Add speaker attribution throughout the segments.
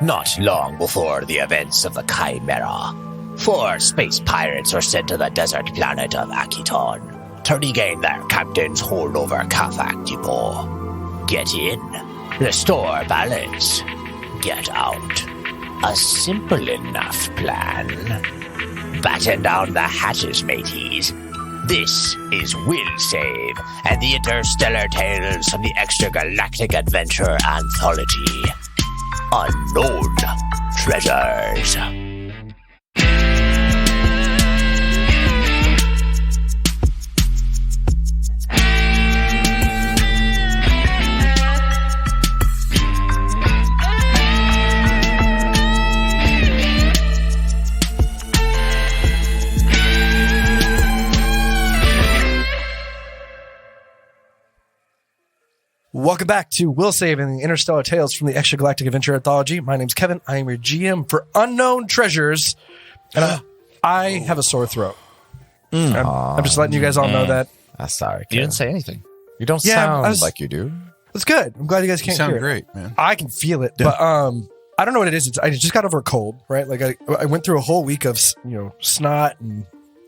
Speaker 1: Not long before the events of the Chimera, 4 space pirates were sent to the desert planet of Akiton to regain their captain's holdover Kafak depot. Get in, restore balance, get out. A simple enough plan. Batten down the hatches, mateys. This is Will Save and the Interstellar Tales from the Extragalactic Adventure Anthology. Unknown Treasures.
Speaker 2: Welcome back to Will Save and the Interstellar Tales from the Extragalactic Adventure Anthology. My name's Kevin. I am your GM for Unknown Treasures. And I have a sore throat. I'm just letting you guys all know that.
Speaker 3: Sorry, Kevin.
Speaker 4: You didn't say anything.
Speaker 3: You don't sound like you do.
Speaker 2: It's good. I'm glad you guys can't hear it.
Speaker 5: You sound great, man.
Speaker 2: I can feel it. But I don't know what it is. I just got over a cold, right? Like I went through a whole week of snot and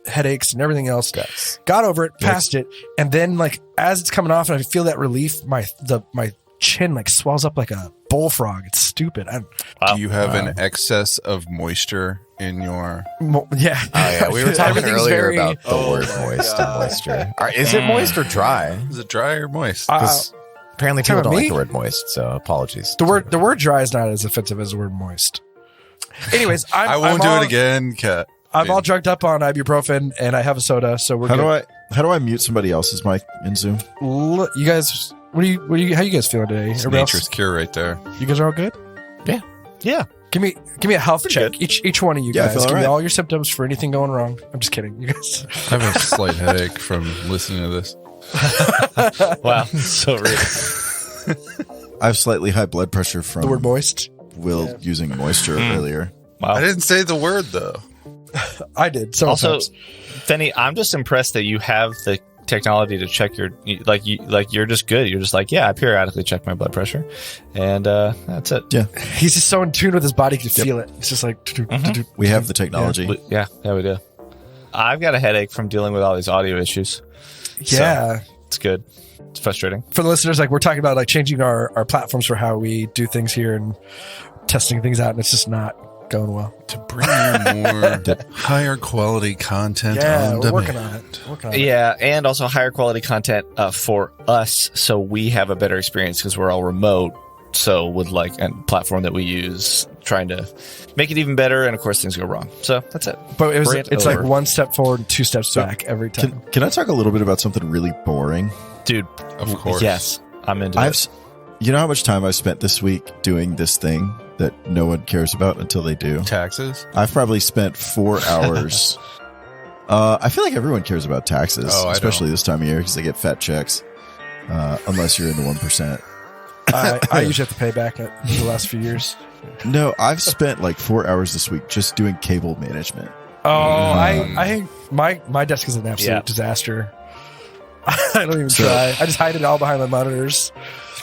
Speaker 2: headaches and everything else.
Speaker 3: Yes.
Speaker 2: Got over it, passed it, and then like as it's coming off and I feel that relief, my chin like swells up like a bullfrog. It's stupid.
Speaker 5: Do you have an excess of moisture in your...
Speaker 2: Yeah.
Speaker 3: Oh, yeah. We were talking earlier about the word
Speaker 5: my
Speaker 3: moist
Speaker 5: God.
Speaker 3: and moisture. Is it moist or dry?
Speaker 5: Is it dry or moist?
Speaker 3: Because apparently people don't
Speaker 2: me?
Speaker 3: like the word moist, so apologies.
Speaker 2: The word dry is not as offensive as the word moist. Anyways,
Speaker 5: I won't do it again, Kat.
Speaker 2: I'm all drugged up on ibuprofen and I have a soda, so we're good.
Speaker 6: How do I mute somebody else's mic in Zoom?
Speaker 2: You guys, how you guys feeling today?
Speaker 5: It's
Speaker 2: Everybody
Speaker 5: nature's
Speaker 2: else?
Speaker 5: cure right there.
Speaker 2: You guys are all good?
Speaker 3: Yeah.
Speaker 2: Give me a health check. Each one of you
Speaker 6: Yeah, I
Speaker 2: guys.
Speaker 6: feel
Speaker 2: Give me
Speaker 6: all right.
Speaker 2: all your symptoms for anything going wrong. I'm just kidding. You guys.
Speaker 5: I have a slight headache from listening to this.
Speaker 4: Wow, so rude.
Speaker 6: I have slightly high blood pressure from
Speaker 2: The word moist.
Speaker 6: Will using moisture earlier.
Speaker 4: Wow.
Speaker 5: I didn't say the word, though.
Speaker 2: I did. So
Speaker 4: Also, Vinnie, I'm just impressed that you have the technology to check your you're just good. You're just like, yeah, I periodically check my blood pressure, and that's it.
Speaker 6: Yeah,
Speaker 2: he's just so in tune with his body, he can feel it. It's just like
Speaker 6: we have the technology.
Speaker 4: Yeah, we do. I've got a headache from dealing with all these audio issues.
Speaker 2: yeah.
Speaker 4: So it's good. It's frustrating.
Speaker 2: For the listeners, like we're talking about like changing our platforms for how we do things here and testing things out, and it's just not going well.
Speaker 5: To bring you more higher quality content
Speaker 2: Yeah,
Speaker 5: on
Speaker 2: we're
Speaker 5: demand.
Speaker 2: working on it.
Speaker 4: Yeah, and also higher quality content for us, so we have a better experience because we're all remote. So with like a platform that we use, trying to make it even better, and of course things go wrong. So that's it.
Speaker 2: But
Speaker 4: Bring it
Speaker 2: it's
Speaker 4: over.
Speaker 2: like one step forward and 2 steps back every time.
Speaker 6: Can I talk a little bit about something really boring?
Speaker 4: Dude,
Speaker 5: Of course.
Speaker 4: yes, I'm into it.
Speaker 6: You know how much time I've spent this week doing this thing that no one cares about until they do?
Speaker 5: Taxes?
Speaker 6: I've probably spent 4 hours. I feel like everyone cares about taxes,
Speaker 5: Oh, I
Speaker 6: especially
Speaker 5: don't.
Speaker 6: this time of year because they get fat checks. Unless you're in the 1%.
Speaker 2: I usually have to pay back the last few years.
Speaker 6: No, I've spent like 4 hours this week just doing cable management.
Speaker 2: Oh, my desk is an absolute disaster. I don't even try. I just hide it all behind my monitors.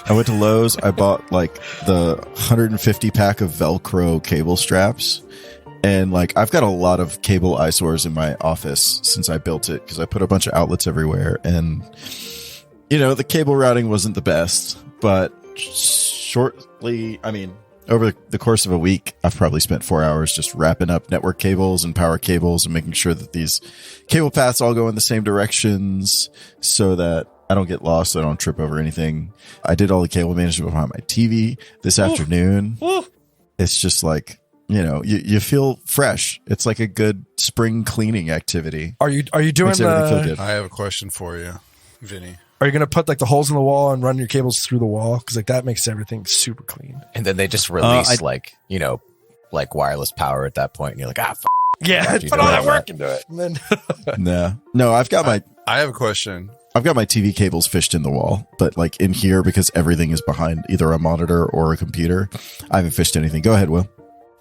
Speaker 6: I went to Lowe's. I bought like the 150 pack of Velcro cable straps. And like I've got a lot of cable eyesores in my office since I built it because I put a bunch of outlets everywhere. And, the cable routing wasn't the best. But over the course of a week, I've probably spent 4 hours just wrapping up network cables and power cables and making sure that these cable paths all go in the same directions so that I don't get lost, so I don't trip over anything. I did all the cable management behind my TV this afternoon. It's just like, you feel fresh. It's like a good spring cleaning activity.
Speaker 2: Are you doing
Speaker 6: Makes everything feel good.
Speaker 5: I have a question for you, Vinny.
Speaker 2: Are you going to put like the holes in the wall and run your cables through the wall? Because like that makes everything super clean.
Speaker 3: And then they just release like wireless power at that point, and you're like,
Speaker 2: Yeah,
Speaker 3: Why'd you
Speaker 2: put
Speaker 3: do
Speaker 2: all
Speaker 3: that?
Speaker 2: that work into it. And then
Speaker 6: No, I've got my TV cables fished in the wall, but like in here, because everything is behind either a monitor or a computer, I haven't fished anything. Go ahead, Will.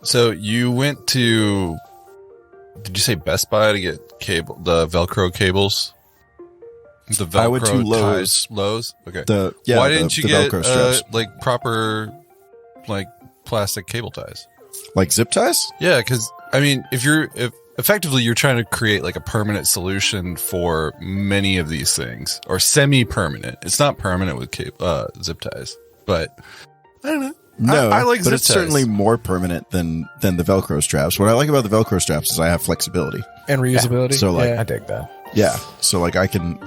Speaker 5: So you went to, did you say Best Buy to get the Velcro cables? The Velcro
Speaker 6: I went to Lowe's.
Speaker 5: Lowe's? Okay.
Speaker 6: Why
Speaker 5: Why didn't you get
Speaker 6: Velcro straps?
Speaker 5: like proper like plastic cable ties.
Speaker 6: Like zip ties?
Speaker 5: Yeah, because I mean, if effectively you're trying to create like a permanent solution for many of these things, or semi-permanent. It's not permanent with zip ties, but I don't know.
Speaker 6: No,
Speaker 5: I like
Speaker 6: but
Speaker 5: zip
Speaker 6: it's
Speaker 5: ties.
Speaker 6: certainly more permanent than the Velcro straps. What I like about the Velcro straps is I have flexibility.
Speaker 2: And reusability.
Speaker 6: So, like,
Speaker 3: I dig that.
Speaker 6: Yeah, so like I can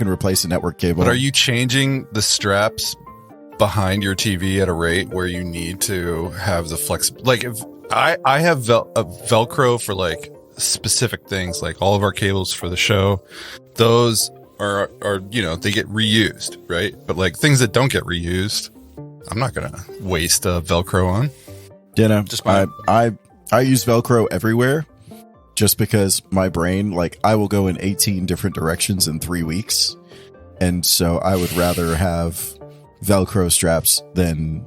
Speaker 6: replace a network cable.
Speaker 5: But are you changing the straps behind your TV at a rate where you need to have the flexibility? Like if I have a Velcro for like specific things, like all of our cables for the show, those are they get reused, right? But like things that don't get reused, I'm not gonna waste Velcro on.
Speaker 6: You know,
Speaker 5: Just
Speaker 6: I use Velcro everywhere. Just because my brain, like, I will go in 18 different directions in 3 weeks. And so I would rather have Velcro straps than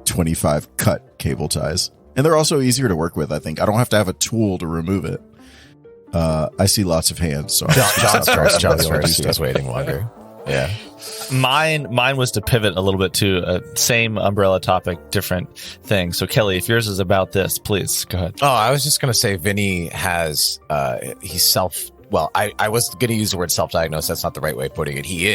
Speaker 6: 25 cut cable ties. And they're also easier to work with, I think. I don't have to have a tool to remove it. I see lots of hands. So
Speaker 3: John's first. He was waiting longer. Yeah.
Speaker 4: Mine was to pivot a little bit to a same umbrella topic, different thing. So Kelly, if yours is about this, please go ahead.
Speaker 3: Oh, I was just going to say Vinny has, I was going to use the word self-diagnosed. That's not the right way of putting it. He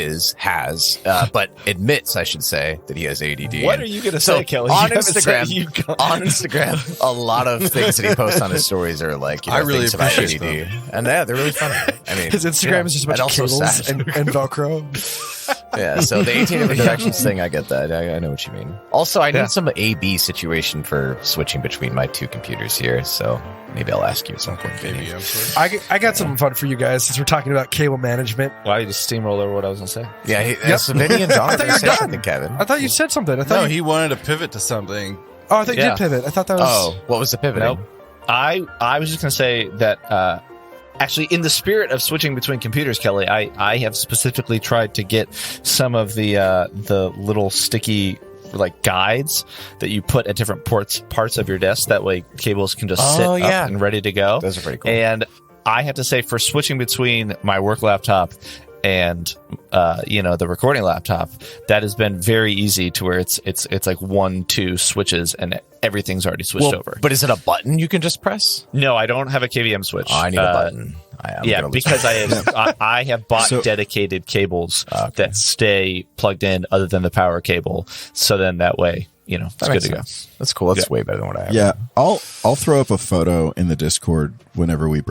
Speaker 3: but admits, I should say, that he has ADD.
Speaker 4: What are you going to say, Kelly?
Speaker 3: On
Speaker 4: You haven't said
Speaker 3: Instagram, a lot of things that he posts on his stories are like,
Speaker 5: I really
Speaker 3: things about
Speaker 5: appreciate
Speaker 3: ADD. And yeah, they're really funny. I mean,
Speaker 2: His Instagram is just a bunch
Speaker 3: and
Speaker 2: of
Speaker 3: also
Speaker 2: cables
Speaker 3: sad.
Speaker 2: and Velcro.
Speaker 3: Yeah, so the 18 different directions thing, I get that. I know what you mean. Also, I need some A-B situation for switching between my two computers here, so maybe I'll ask you at some point, Vinny.
Speaker 2: I got something fun for you guys since we're talking about cable management.
Speaker 4: Why don't you just steamroll over what I was going to say?
Speaker 3: Yeah, so Vinny and John are going to say something, Kevin.
Speaker 2: I thought you said something. I thought
Speaker 5: No,
Speaker 2: you,
Speaker 5: he wanted to pivot to something.
Speaker 2: I thought you did pivot. I thought that was.
Speaker 3: Oh, what was the pivot?
Speaker 4: Nope. I was just going to say that actually, in the spirit of switching between computers, Kelly, I have specifically tried to get some of the little sticky like guides that you put at different parts of your desk. That way, cables can just sit up and ready to go.
Speaker 3: Those are pretty cool.
Speaker 4: And I have to say, for switching between my work laptop and the recording laptop, that has been very easy to where it's like 1-2 switches and everything's already switched over.
Speaker 3: But is it a button you can just press?
Speaker 4: No, I don't have a KVM switch.
Speaker 3: Oh, I need a button.
Speaker 4: Because I have bought dedicated cables that stay plugged in other than the power cable. So then that way, it's good to go.
Speaker 3: That's cool. That's way better than what I have.
Speaker 6: Yeah, I'll throw up a photo in the Discord whenever we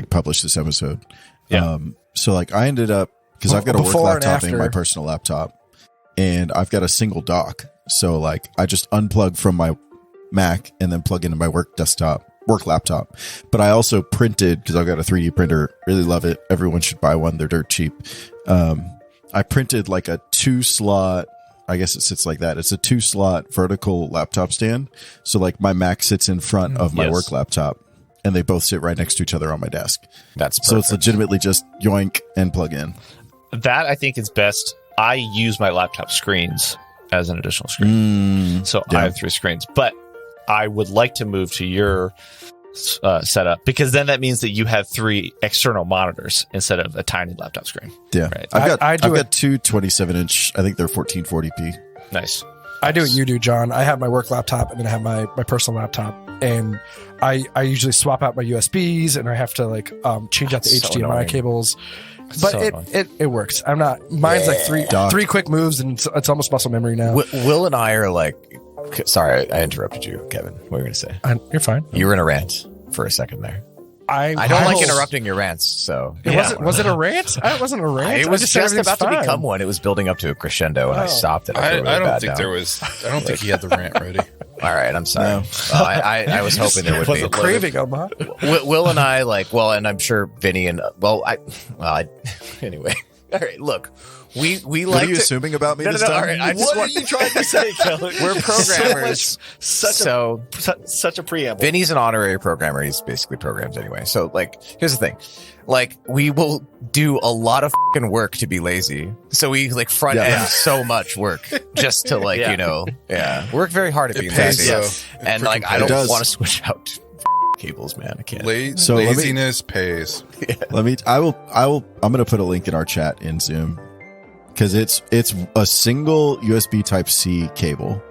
Speaker 6: publish this episode.
Speaker 4: Yeah.
Speaker 6: So like I ended up, because I've got a work
Speaker 2: Before and
Speaker 6: laptop and
Speaker 2: after.
Speaker 6: my personal laptop, and I've got a single dock. So like I just unplug from my Mac and then plug into my work laptop. But I also printed, because I've got a 3D printer, really love it. Everyone should buy one. They're dirt cheap. I printed like a 2-slot, I guess it sits like that. It's a 2-slot vertical laptop stand. So like my Mac sits in front of my work laptop, and they both sit right next to each other on my desk.
Speaker 3: That's perfect.
Speaker 6: So it's legitimately just yoink and plug in.
Speaker 4: That I think is best. I use my laptop screens as an additional screen. I have 3 screens, but I would like to move to your setup, because then that means that you have 3 external monitors instead of a tiny laptop screen.
Speaker 6: Yeah.
Speaker 4: Right.
Speaker 6: I've got two 27-inch, I think they're 1440p.
Speaker 4: Nice.
Speaker 2: I do what you do, John. I have my work laptop and then I have my personal laptop, and I usually swap out my USBs and I have to like change out the
Speaker 3: So
Speaker 2: HDMI
Speaker 3: annoying.
Speaker 2: cables. But
Speaker 4: So
Speaker 2: it works. I'm not. Mine's like three quick moves, and it's almost muscle memory now.
Speaker 3: Will and I are like, sorry, I interrupted you, Kevin. What were you going to say?
Speaker 2: You're fine.
Speaker 3: You were in a rant for a second there.
Speaker 2: I
Speaker 3: don't like interrupting your rants, so
Speaker 2: Was it a rant? It wasn't a rant.
Speaker 3: It was
Speaker 2: I said
Speaker 3: just about to
Speaker 2: everything's
Speaker 3: become
Speaker 2: fine.
Speaker 3: one. It was building up to a crescendo, and I stopped it.
Speaker 5: I don't think there was. I don't think he had the rant ready.
Speaker 3: All right, I'm sorry.
Speaker 6: No.
Speaker 3: I was hoping there would be.
Speaker 2: Craving them, huh?
Speaker 3: Will and I and I'm sure Vinny and anyway. All right, look, we
Speaker 6: What
Speaker 3: like
Speaker 6: are you
Speaker 3: to,
Speaker 6: assuming about me
Speaker 3: No,
Speaker 6: this
Speaker 3: no,
Speaker 6: time?
Speaker 3: all right, I just
Speaker 4: What
Speaker 3: want,
Speaker 4: are you trying to say, Kelly?
Speaker 3: we're programmers.
Speaker 4: Such a preamble.
Speaker 3: Vinny's an honorary programmer. He's basically programs anyway. So, like, here's the thing. Like, we will do a lot of fucking work to be lazy. So we, like, front end so much work just to, like, work very hard at being
Speaker 5: pays,
Speaker 3: lazy.
Speaker 5: though.
Speaker 3: And, like, I
Speaker 6: It
Speaker 3: don't
Speaker 6: does.
Speaker 3: want to switch out cables, man. I can't.
Speaker 6: So let me-
Speaker 5: Laziness pays.
Speaker 6: I'm going to put a link in our chat in Zoom, because it's a single USB Type-C cable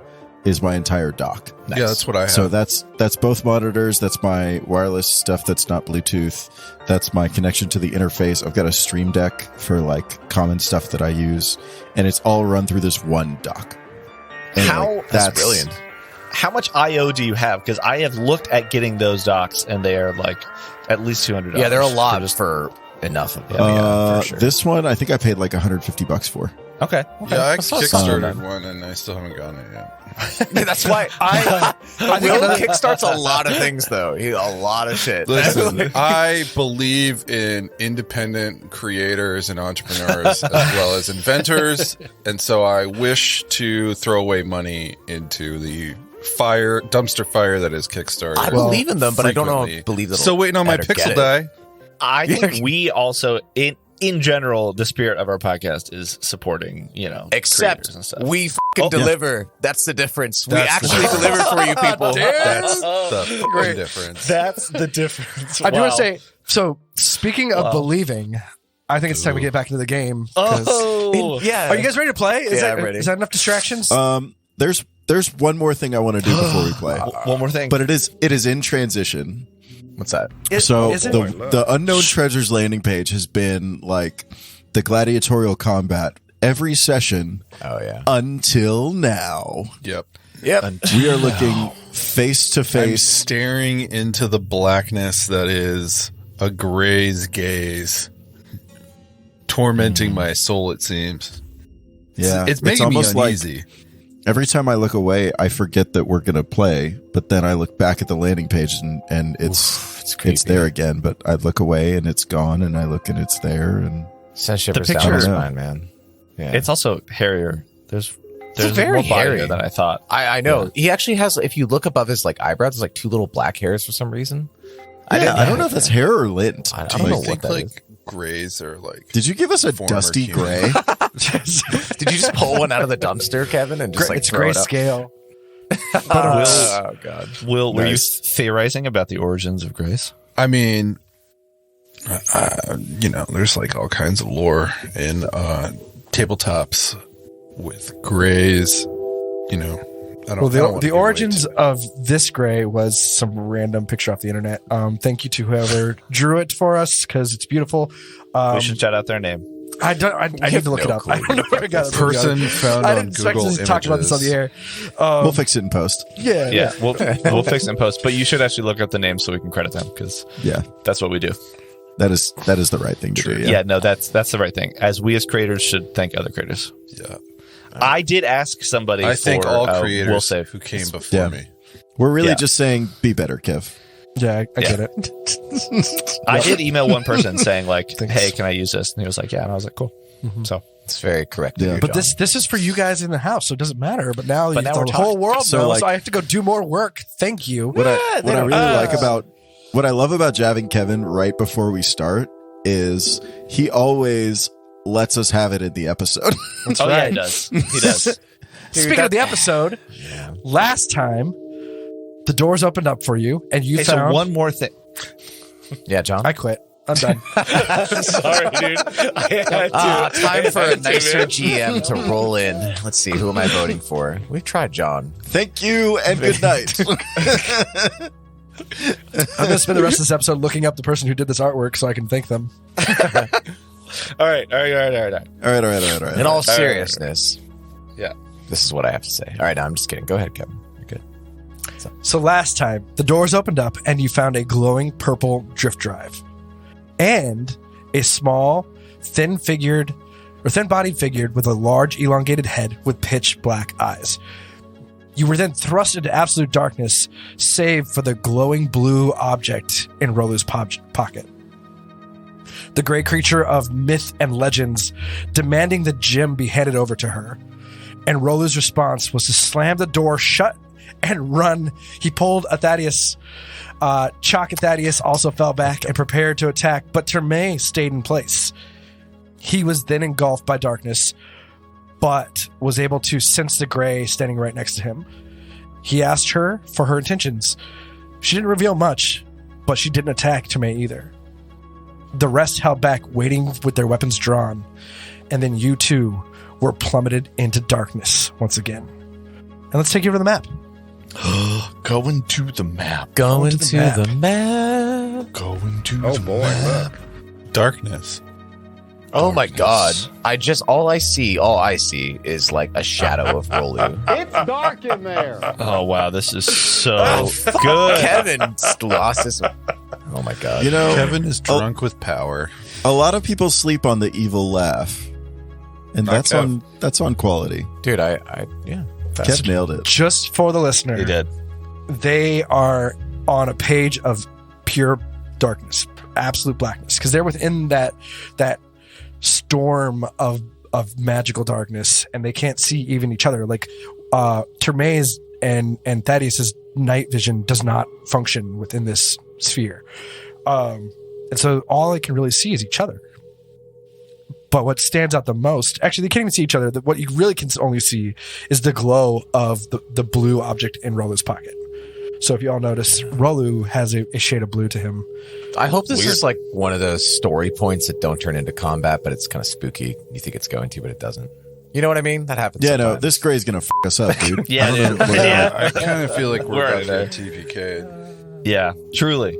Speaker 6: is my entire dock.
Speaker 4: Nice.
Speaker 5: Yeah, that's what I have.
Speaker 6: So that's both monitors. That's my wireless stuff that's not Bluetooth. That's my connection to the interface. I've got a Stream Deck for like common stuff that I use, and it's all run through this one dock. And, like,
Speaker 3: That's brilliant.
Speaker 4: How much IO do you have? Because I have looked at getting those docks, and they are like at least $200.
Speaker 3: Yeah, they're a lot for enough of them. For sure.
Speaker 6: This one I think I paid like $150 for.
Speaker 4: Okay.
Speaker 5: Yeah, I
Speaker 4: That's not solid.
Speaker 5: kickstarted one and I still haven't gotten it yet.
Speaker 3: That's why I Will kickstarts a lot of things, though. A lot of shit.
Speaker 5: Listen, I believe in independent creators and entrepreneurs as well as inventors, and so I wish to throw away money into the dumpster fire that is Kickstarter.
Speaker 3: I believe in them, but I don't
Speaker 5: frequently.
Speaker 3: believe that.
Speaker 5: Still waiting on my pixel die.
Speaker 4: I think we also in general, the spirit of our podcast is supporting,
Speaker 3: Except
Speaker 4: creators and stuff.
Speaker 3: we fucking deliver. That's the difference. We
Speaker 5: That's
Speaker 3: actually deliver for you people.
Speaker 5: That's the fucking difference.
Speaker 4: That's the difference.
Speaker 2: I do want to say, so speaking of believing, I think it's time we get back into the game. 'Cause-
Speaker 3: Yeah.
Speaker 2: Are you guys ready to play?
Speaker 3: I'm ready.
Speaker 2: Is that enough distractions?
Speaker 6: There's one more thing I want to do before we play.
Speaker 4: One more thing.
Speaker 6: But it is in transition.
Speaker 3: What's that?
Speaker 6: So
Speaker 2: is it?
Speaker 6: the Unknown Treasures landing page has been like the gladiatorial combat every session
Speaker 3: Oh yeah.
Speaker 6: until now.
Speaker 5: Yep.
Speaker 3: Yep.
Speaker 6: We are looking face to
Speaker 5: I'm
Speaker 6: face.
Speaker 5: staring into the blackness that is a gray's gaze, tormenting my soul, it seems.
Speaker 6: Yeah,
Speaker 5: It's making me
Speaker 6: almost like
Speaker 5: uneasy.
Speaker 6: every time I look away, I forget that we're gonna play. But then I look back at the landing page and it's there again. But I look away and it's gone, and I look and it's there. And
Speaker 3: Send shivers
Speaker 4: The
Speaker 3: down
Speaker 4: picture-
Speaker 3: my spine, man. Yeah.
Speaker 4: it's also hairier. There's
Speaker 3: very
Speaker 4: more body
Speaker 3: hairy.
Speaker 4: there than I thought.
Speaker 3: I know. He actually has, if you look above his like eyebrows, there's like two little black hairs for some reason.
Speaker 6: I don't know if that's hair or lint.
Speaker 3: I
Speaker 5: Do
Speaker 3: don't
Speaker 5: you
Speaker 3: know what
Speaker 5: think
Speaker 3: that
Speaker 5: like
Speaker 3: is.
Speaker 5: grays are like?
Speaker 6: Did you give us a
Speaker 5: Former
Speaker 6: dusty
Speaker 5: human.
Speaker 6: gray?
Speaker 3: Did you just pull one out of the dumpster, Kevin, and just like
Speaker 2: it's
Speaker 3: throw it up?
Speaker 2: grayscale.
Speaker 3: Oh god.
Speaker 4: Were you theorizing about the origins of grace?
Speaker 5: I mean, there's like all kinds of lore in tabletops with grays. I don't.
Speaker 2: Well,
Speaker 5: I don't wanna
Speaker 2: the
Speaker 5: give away
Speaker 2: origins
Speaker 5: too much.
Speaker 2: of this gray was some random picture off the internet. Thank you to whoever drew it for us because it's beautiful.
Speaker 4: We should shout out their name.
Speaker 2: I don't. I need to look
Speaker 3: no
Speaker 2: it up.
Speaker 3: clue.
Speaker 2: I don't know where I got it.
Speaker 5: Person found
Speaker 2: I
Speaker 5: on
Speaker 2: didn't expect
Speaker 5: Google
Speaker 2: us to talk about this on the air.
Speaker 6: We'll fix it in post.
Speaker 2: Yeah.
Speaker 4: Yeah, we'll fix it in post. But you should actually look up the name so we can credit them because
Speaker 6: Yeah,
Speaker 4: that's what we do.
Speaker 6: that is the right thing to do.
Speaker 4: Yeah, no, that's the right thing. As we as creators should thank other creators.
Speaker 5: Yeah.
Speaker 4: I did ask somebody.
Speaker 5: I thank
Speaker 4: for,
Speaker 5: all
Speaker 4: Will
Speaker 5: creators
Speaker 4: save.
Speaker 5: who came before
Speaker 6: Yeah.
Speaker 5: me.
Speaker 6: We're really
Speaker 4: Yeah.
Speaker 6: just saying, be better, Kev.
Speaker 2: Yeah, I get it.
Speaker 4: I did email one person saying like,
Speaker 2: Thanks.
Speaker 4: "Hey, can I use this?" And he was like, "Yeah." And I was like, "Cool." So
Speaker 3: It's very correct.
Speaker 6: Yeah.
Speaker 2: But this is for you guys in the house, so it doesn't matter. But now,
Speaker 4: But now we're
Speaker 2: the whole world
Speaker 6: So,
Speaker 2: knows.
Speaker 6: like-
Speaker 2: So I have to go do more work. Thank you.
Speaker 6: What I really like about what I love about jabbing Kevin right before we start is he always lets us have it in the episode.
Speaker 4: oh yeah, he does. He does.
Speaker 2: Speaking of the episode, last time the doors opened up for you, and you
Speaker 4: Hey,
Speaker 2: found.
Speaker 4: so one more thing.
Speaker 3: Yeah, John.
Speaker 2: I quit. I'm done.
Speaker 4: Sorry, dude. I had to.
Speaker 3: Time for
Speaker 4: I
Speaker 3: a
Speaker 4: had to,
Speaker 3: nicer
Speaker 4: man.
Speaker 3: GM to roll in. Let's see, who am I voting for? We've tried John.
Speaker 6: Thank you and good night.
Speaker 2: I'm going to spend the rest of this episode looking up the person who did this artwork so I can thank them.
Speaker 4: All right.
Speaker 6: All right.
Speaker 3: In all seriousness,
Speaker 4: Yeah.
Speaker 3: this is what I have to say. All right, no, I'm just kidding. Go ahead, Kevin. You're good.
Speaker 2: So last time, the doors opened up and you found a glowing purple drift drive and a small, thin-bodied figure with a large, elongated head with pitch black eyes. You were then thrust into absolute darkness, save for the glowing blue object in Rolu's pocket. The gray creature of myth and legends, demanding the gem be handed over to her. And Rolu's response was to slam the door shut and run. He pulled a Thaddeus. Chalk and Thaddeus also fell back and prepared to attack, but Terme stayed in place. He was then engulfed by darkness, but was able to sense the gray standing right next to him. He asked her for her intentions. She didn't reveal much, but she didn't attack Terme either. The rest held back, waiting with their weapons drawn, and then you two were plummeted into darkness once again. And let's take you over the map.
Speaker 4: Going to the map.
Speaker 3: Going
Speaker 2: to the
Speaker 3: map.
Speaker 5: Going to
Speaker 7: Oh boy, look.
Speaker 5: darkness.
Speaker 3: Oh my god. All I see is like a shadow of Rolu.
Speaker 7: It's dark in there.
Speaker 4: Oh, wow. This is so good.
Speaker 3: Kevin lost his. Oh my god.
Speaker 6: You know,
Speaker 5: Kevin is drunk with power.
Speaker 6: a lot of people sleep on the evil laugh, and that's on quality.
Speaker 3: Dude, yeah.
Speaker 6: Kev nailed it.
Speaker 2: Just for the listener,
Speaker 4: He did.
Speaker 2: they are on a page of pure darkness, absolute blackness, because they're within that storm of magical darkness, and they can't see even each other. Like Terme's and Thaddeus's night vision does not function within this sphere, and so all they can really see is each other. But what stands out the most, actually, they can't even see each other. What you really can only see is the glow of the blue object in Rolu's pocket. So if you all notice, Rolu has a shade of blue to him.
Speaker 3: I hope this is like one of those story points that don't turn into combat, but it's kind of spooky. You think it's going to, but it doesn't. You know what I mean? That happens.
Speaker 6: Yeah,
Speaker 3: sometimes.
Speaker 6: no, this gray's gonna us up, dude.
Speaker 4: Yeah,
Speaker 6: I don't know
Speaker 4: dude.
Speaker 6: what-
Speaker 4: Yeah.
Speaker 5: I kind of feel like we're
Speaker 4: We're
Speaker 5: about
Speaker 4: there.
Speaker 5: to get TPK'd.
Speaker 4: Yeah, truly.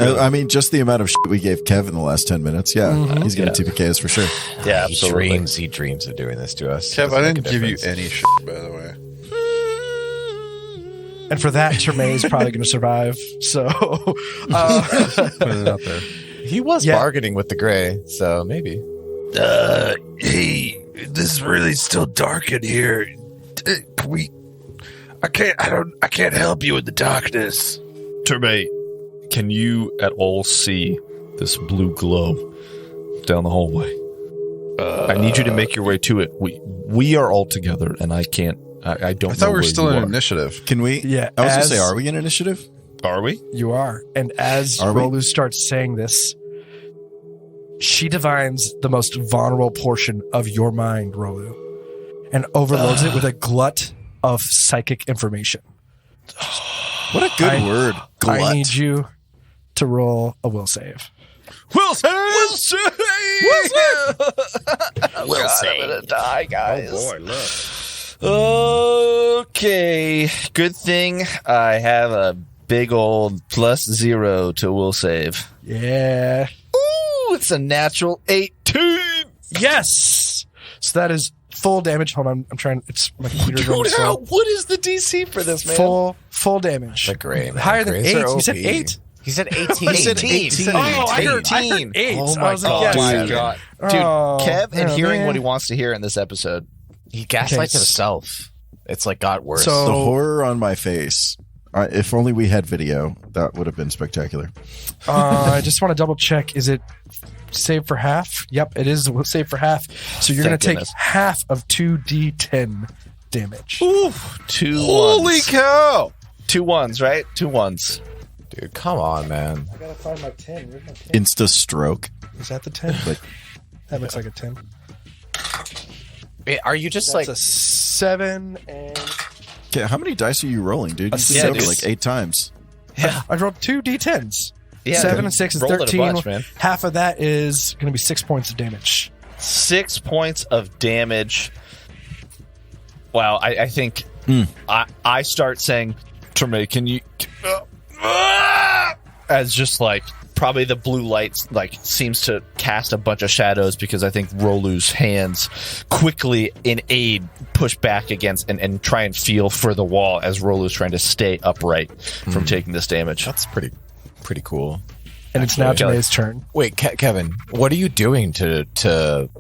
Speaker 6: I mean, just the amount of shit we gave Kev in the last 10 minutes. Yeah, he's gonna TPK us for sure.
Speaker 4: Yeah,
Speaker 3: He
Speaker 4: absolutely.
Speaker 3: dreams of doing this to us.
Speaker 5: Kev,
Speaker 3: Doesn't
Speaker 5: I
Speaker 3: make
Speaker 5: didn't
Speaker 3: a
Speaker 5: give you
Speaker 3: difference.
Speaker 5: any shit, by the way.
Speaker 2: And for that, Terme is probably going to survive. So,
Speaker 5: Put it out there.
Speaker 3: He was
Speaker 2: Yeah.
Speaker 3: bargaining with the gray, so maybe.
Speaker 8: Hey, this is really still dark in here. I can't help you in the darkness.
Speaker 4: Terme, can you at all see this blue glow down the hallway? I need you to make your way to it. We are all together, and I can't. I don't.
Speaker 5: I thought
Speaker 4: know
Speaker 5: we were
Speaker 4: where
Speaker 5: still
Speaker 4: you
Speaker 5: in
Speaker 4: are.
Speaker 5: initiative.
Speaker 6: Can we?
Speaker 2: Yeah,
Speaker 6: I was gonna
Speaker 2: as-
Speaker 6: say, are we in initiative?
Speaker 4: Are we?
Speaker 2: you are. And as
Speaker 6: Are we?
Speaker 2: Rolu starts saying this, she divines the most vulnerable portion of your mind, Rolu, and overloads it with a glut of psychic information.
Speaker 6: What a good word. Glut.
Speaker 2: I need you to roll a will save.
Speaker 4: Will save! Will save!
Speaker 3: Will say.
Speaker 4: I'm gonna die, guys.
Speaker 7: Oh boy, look.
Speaker 4: Okay, good thing I have a big old +0 to will save.
Speaker 2: Yeah.
Speaker 4: Ooh, it's a natural 18.
Speaker 2: Yes. So that is full damage. Hold on. I'm trying. It's my computer's going
Speaker 4: Dude,
Speaker 2: slow.
Speaker 4: what is the DC for this, man?
Speaker 2: Full damage.
Speaker 3: The gray, man.
Speaker 2: Higher than
Speaker 3: Grays
Speaker 2: 8.
Speaker 3: are
Speaker 2: You said
Speaker 3: OP.
Speaker 2: 8?
Speaker 3: He said 18.
Speaker 6: He said 18.
Speaker 2: Oh, I heard
Speaker 4: 18.
Speaker 2: 8.
Speaker 3: Oh
Speaker 2: I
Speaker 3: my
Speaker 2: was like,
Speaker 3: God.
Speaker 2: yes.
Speaker 4: my God. Dude,
Speaker 2: Oh,
Speaker 4: Kev and
Speaker 2: oh,
Speaker 4: hearing
Speaker 2: man.
Speaker 4: what he wants to hear in this episode.
Speaker 3: He gaslights
Speaker 2: Okay,
Speaker 3: himself. It's like got worse.
Speaker 2: So-
Speaker 6: The horror on my face. If only we had video, that would have been spectacular.
Speaker 2: I just want to double check. Is it save for half? Yep, it is save for half. So you're going
Speaker 4: Thank
Speaker 2: to take
Speaker 4: goodness.
Speaker 2: half of 2d10 damage.
Speaker 4: Ooh, 2
Speaker 5: Holy
Speaker 4: ones.
Speaker 5: cow!
Speaker 4: 2 ones, right? 2 ones.
Speaker 3: dude, come on, man.
Speaker 2: I got to find my 10. Where's my 10?
Speaker 6: Insta stroke.
Speaker 2: Is that the 10? That looks like a 10.
Speaker 3: Wait, are you just
Speaker 2: That's
Speaker 3: like
Speaker 2: a 7 and...
Speaker 6: Okay, how many dice are you rolling, dude? You
Speaker 4: Yeah,
Speaker 6: said it
Speaker 4: dude.
Speaker 6: like 8 times.
Speaker 2: I rolled 2 d10s.
Speaker 4: Yeah,
Speaker 2: 7
Speaker 4: dude.
Speaker 2: and 6 is
Speaker 4: Rolled it a
Speaker 2: 13.
Speaker 4: bunch, man.
Speaker 2: Half of that is going to be 6 points of damage.
Speaker 4: 6 points of damage. Wow, I think I start saying, Terme, can you... as just like probably the blue lights like seems to cast a bunch of shadows because I think Rolu's hands quickly in aid push back against and try and feel for the wall as Rolu's trying to stay upright from taking this damage.
Speaker 3: that's pretty cool.
Speaker 2: And it's now
Speaker 4: Kelly.
Speaker 2: Janae's turn.
Speaker 3: Wait, Kevin, what are you doing to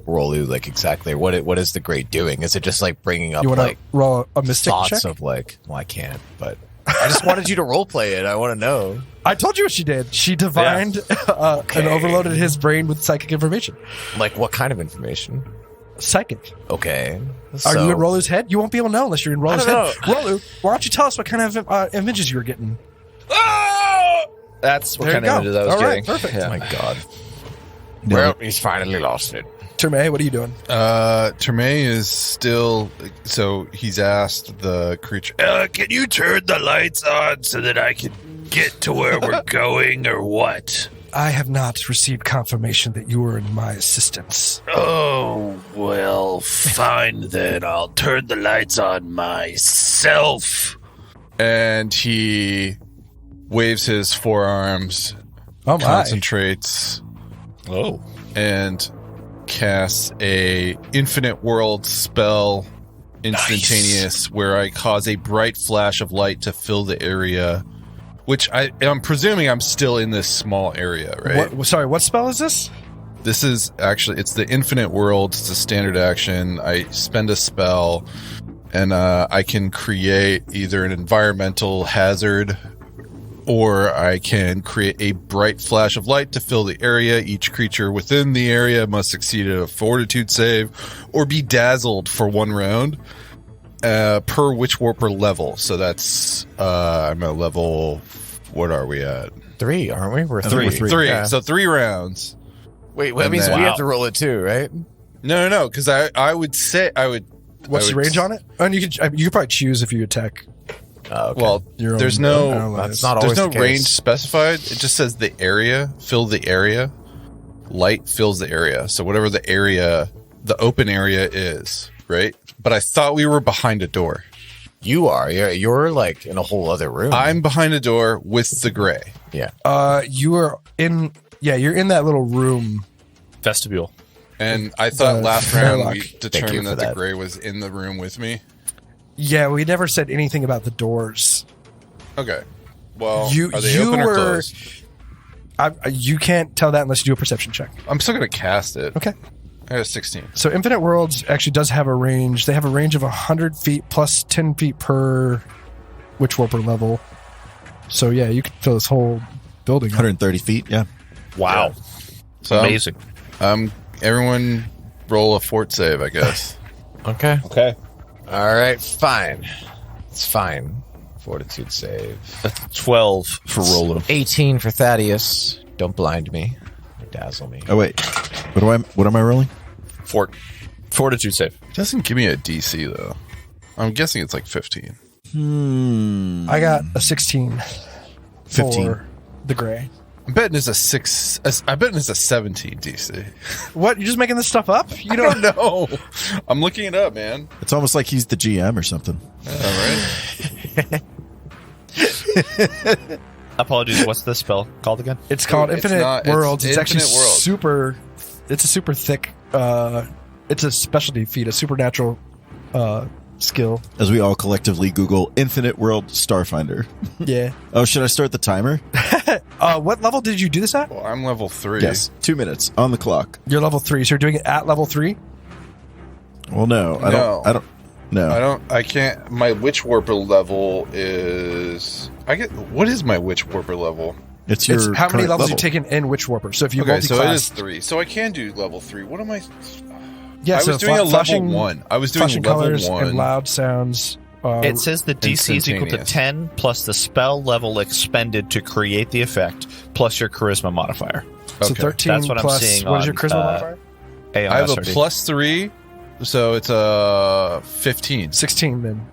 Speaker 3: Rolu? Like exactly, what is the grade doing? Is it just like bringing up
Speaker 2: You want to
Speaker 3: like
Speaker 2: roll a mystic
Speaker 3: thoughts
Speaker 2: check?
Speaker 3: of like? Well, I can't, but I just wanted you to role play it. I want to know.
Speaker 2: I told you what she did. She divined and overloaded his brain with psychic information.
Speaker 3: Like what kind of information?
Speaker 2: Psychic.
Speaker 3: Okay,
Speaker 2: Are you in Rolu's head? You won't be able to know unless you're in Rolu's
Speaker 3: don't
Speaker 2: head. Rolu, why don't you tell us what kind of images you were getting?
Speaker 4: That's what
Speaker 2: There
Speaker 4: kind
Speaker 2: you
Speaker 4: of
Speaker 2: go.
Speaker 4: images I was
Speaker 2: All right,
Speaker 4: getting.
Speaker 2: perfect.
Speaker 3: Oh
Speaker 4: Yeah.
Speaker 3: my god. Well, he's finally lost it.
Speaker 2: Terme, what are you doing?
Speaker 5: Terme is still. So he's asked the creature.
Speaker 8: Can you turn the lights on so that I can get to where we're going, or what?
Speaker 2: I have not received confirmation that you were in my assistance.
Speaker 8: Oh, Well, fine then. I'll turn the lights on myself.
Speaker 5: And he waves his forearms,
Speaker 2: Oh my!
Speaker 5: concentrates,
Speaker 4: Oh.
Speaker 5: and casts a infinite world spell, instantaneous, where I cause a bright flash of light to fill the area. Which I'm presuming I'm still in this small area, right?
Speaker 2: Sorry, what spell is this?
Speaker 5: This is actually, it's the infinite world. It's a standard action. I spend a spell, and I can create either an environmental hazard, or I can create a bright flash of light to fill the area. Each creature within the area must succeed at a fortitude save or be dazzled for 1 round per Witch Warper level. So that's, I'm at level, what are we at?
Speaker 3: 3, aren't we? We're
Speaker 6: I think we're
Speaker 3: 3.
Speaker 6: 3.
Speaker 5: Yeah. So 3 rounds.
Speaker 3: Wait, that
Speaker 5: And
Speaker 3: means
Speaker 5: then-
Speaker 3: we have to roll it too, right?
Speaker 5: No, because I would say I would.
Speaker 2: What's
Speaker 5: I
Speaker 2: the
Speaker 5: would-
Speaker 2: range on it? And you could probably choose if you attack.
Speaker 3: Okay.
Speaker 5: Well,
Speaker 2: Your own
Speaker 5: there's no
Speaker 2: allies.
Speaker 3: that's not
Speaker 5: there's
Speaker 3: always
Speaker 5: no
Speaker 3: the
Speaker 5: range
Speaker 3: case.
Speaker 5: specified. It just says the area, fill the area. Light fills the area. So whatever the area, the open area is, right? But I thought we were behind a door.
Speaker 3: You are. You're like in a whole other room.
Speaker 5: I'm behind a door with the gray.
Speaker 3: Yeah.
Speaker 2: You are in. Yeah, you're in that little room.
Speaker 4: Vestibule.
Speaker 5: And I thought
Speaker 2: The
Speaker 5: last round we
Speaker 2: Fairlock.
Speaker 5: determined
Speaker 3: for
Speaker 5: that the
Speaker 3: that.
Speaker 5: gray was in the room with me.
Speaker 2: Yeah, we never said anything about the doors.
Speaker 5: Okay. Well,
Speaker 2: You-
Speaker 5: are they
Speaker 2: you
Speaker 5: open or
Speaker 2: were-
Speaker 5: closed?
Speaker 2: You can't tell that unless you do a perception check.
Speaker 5: I'm still going to cast it.
Speaker 2: Okay.
Speaker 5: I got a 16.
Speaker 2: So Infinite Worlds actually does have a range. They have a range of 100 feet plus 10 feet per Witch Warper level. So yeah, you could fill this whole building up.
Speaker 6: 130 feet. Yeah.
Speaker 4: Wow.
Speaker 5: So
Speaker 4: Amazing.
Speaker 5: Everyone roll a fort save, I guess.
Speaker 3: Okay.
Speaker 4: Okay.
Speaker 3: All right. Fine. It's fine. Fortitude save.
Speaker 4: 12 for Rolo.
Speaker 3: 18 for Thaddeus. Don't blind me. Or dazzle me.
Speaker 6: Oh wait. What am I rolling?
Speaker 4: Fortitude save.
Speaker 5: Doesn't give me a DC though. I'm guessing it's like 15.
Speaker 2: I got a 16
Speaker 6: 15.
Speaker 2: for the gray.
Speaker 5: I'm betting it's a 6. I bet it's a 17 DC.
Speaker 2: What? You're just making this stuff up? You
Speaker 5: I don't know. I'm looking it up, man.
Speaker 6: It's almost like he's the GM or something.
Speaker 5: All right.
Speaker 4: Apologies. What's the spell called again?
Speaker 2: It's called
Speaker 5: It's
Speaker 2: Infinite
Speaker 5: not- it's
Speaker 2: Worlds. It's actually
Speaker 5: Infinite Worlds.
Speaker 2: super. It's a super thick. It's a specialty feat, a supernatural skill.
Speaker 6: As we all collectively Google Infinite World Starfinder.
Speaker 2: Yeah.
Speaker 6: Oh, should I start the timer?
Speaker 2: What level did you do this at?
Speaker 5: Well, I'm level 3.
Speaker 6: Yes. 2 minutes on the clock.
Speaker 2: You're level 3, so you're doing it at level 3.
Speaker 6: Well, no. I don't. No.
Speaker 5: I can't. My Witch Warper level is. What is my Witch Warper level?
Speaker 6: It's your
Speaker 2: It's how many
Speaker 6: current
Speaker 2: levels
Speaker 6: level.
Speaker 2: you taken in Witch Warper. So if you
Speaker 5: Okay, so it
Speaker 2: multi-class,
Speaker 5: is 3. So I can do level 3. What am I?
Speaker 2: yeah,
Speaker 5: I
Speaker 2: so
Speaker 5: was doing a level
Speaker 2: flashing,
Speaker 5: 1. I was doing
Speaker 2: flashing
Speaker 5: level
Speaker 2: colors
Speaker 5: 1.
Speaker 2: and loud sounds.
Speaker 4: It says the DC is equal to
Speaker 5: Instantaneous.
Speaker 4: 10 plus the spell level expended to create the effect plus your charisma modifier.
Speaker 2: so
Speaker 5: Okay.
Speaker 2: 13
Speaker 4: That's what I'm
Speaker 2: plus.
Speaker 4: seeing
Speaker 2: What is your
Speaker 4: on,
Speaker 2: charisma modifier?
Speaker 4: A on
Speaker 5: I have a
Speaker 4: SRD.
Speaker 5: plus 3, so it's a 15.
Speaker 2: 16 then.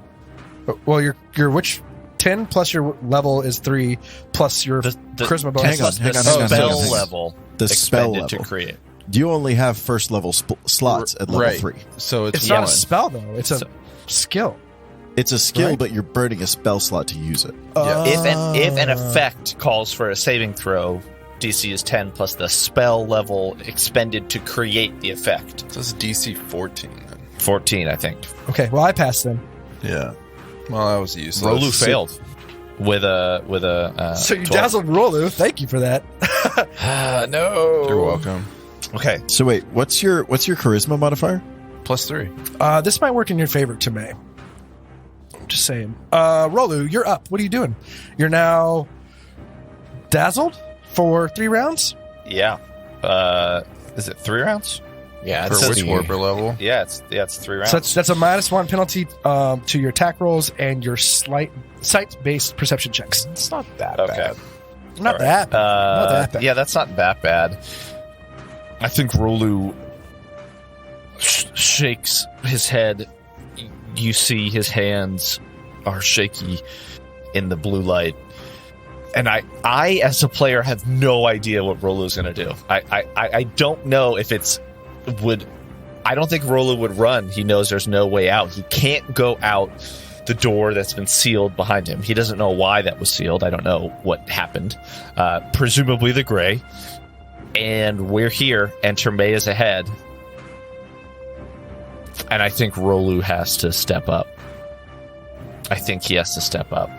Speaker 2: Well, your witch 10 plus your level is 3 plus your
Speaker 4: The
Speaker 2: charisma
Speaker 4: 10
Speaker 2: bonus.
Speaker 4: plus
Speaker 6: hang
Speaker 4: the
Speaker 6: on,
Speaker 4: spell
Speaker 6: hang on.
Speaker 4: level
Speaker 6: The spell
Speaker 4: expended to
Speaker 6: level.
Speaker 4: create.
Speaker 6: You only have first level slots at level
Speaker 5: Right.
Speaker 6: 3.
Speaker 5: So
Speaker 2: It's
Speaker 5: it's
Speaker 2: not
Speaker 5: 1.
Speaker 2: a spell though. It's a
Speaker 4: So-
Speaker 2: skill.
Speaker 6: It's a skill,
Speaker 2: Right.
Speaker 6: but you're burning a spell slot to use it.
Speaker 5: Yeah.
Speaker 4: If an effect calls for a saving throw, DC is 10 plus the spell level expended to create the effect.
Speaker 5: So it's DC 14 then.
Speaker 4: 14, I think.
Speaker 2: Okay, well I passed then.
Speaker 5: Yeah. Well, that was useless.
Speaker 4: Rolu failed with a.
Speaker 2: So you
Speaker 4: 12.
Speaker 2: dazzled Rolu. Thank you for that.
Speaker 3: No.
Speaker 5: You're welcome.
Speaker 4: Okay.
Speaker 6: So wait, what's your charisma modifier?
Speaker 5: Plus 3.
Speaker 2: This might work in your favor, May. Just saying. Rolu, you're up. What are you doing? You're now dazzled for 3 rounds?
Speaker 4: Yeah. Is it 3 rounds?
Speaker 3: Yeah,
Speaker 5: For
Speaker 3: it's
Speaker 5: Witch
Speaker 3: the-
Speaker 5: Warper level.
Speaker 4: Yeah, it's 3 rounds.
Speaker 2: So that's a -1 penalty to your attack rolls and your sight-based perception checks.
Speaker 3: It's not that
Speaker 4: Okay.
Speaker 3: bad.
Speaker 2: Not
Speaker 4: All right.
Speaker 2: that bad. Not that bad.
Speaker 4: Yeah, that's not that bad. I think Rolu shakes his head. You see his hands are shaky in the blue light. And I as a player, have no idea what Rolu's going to do. I don't know if would I don't think Rolu would run. He knows there's no way out. He can't go out the door that's been sealed behind him. He doesn't know why that was sealed. I don't know what happened. Presumably the gray. And we're here, and Terme is ahead. And I think Rolu has to step up. I think he has to step up.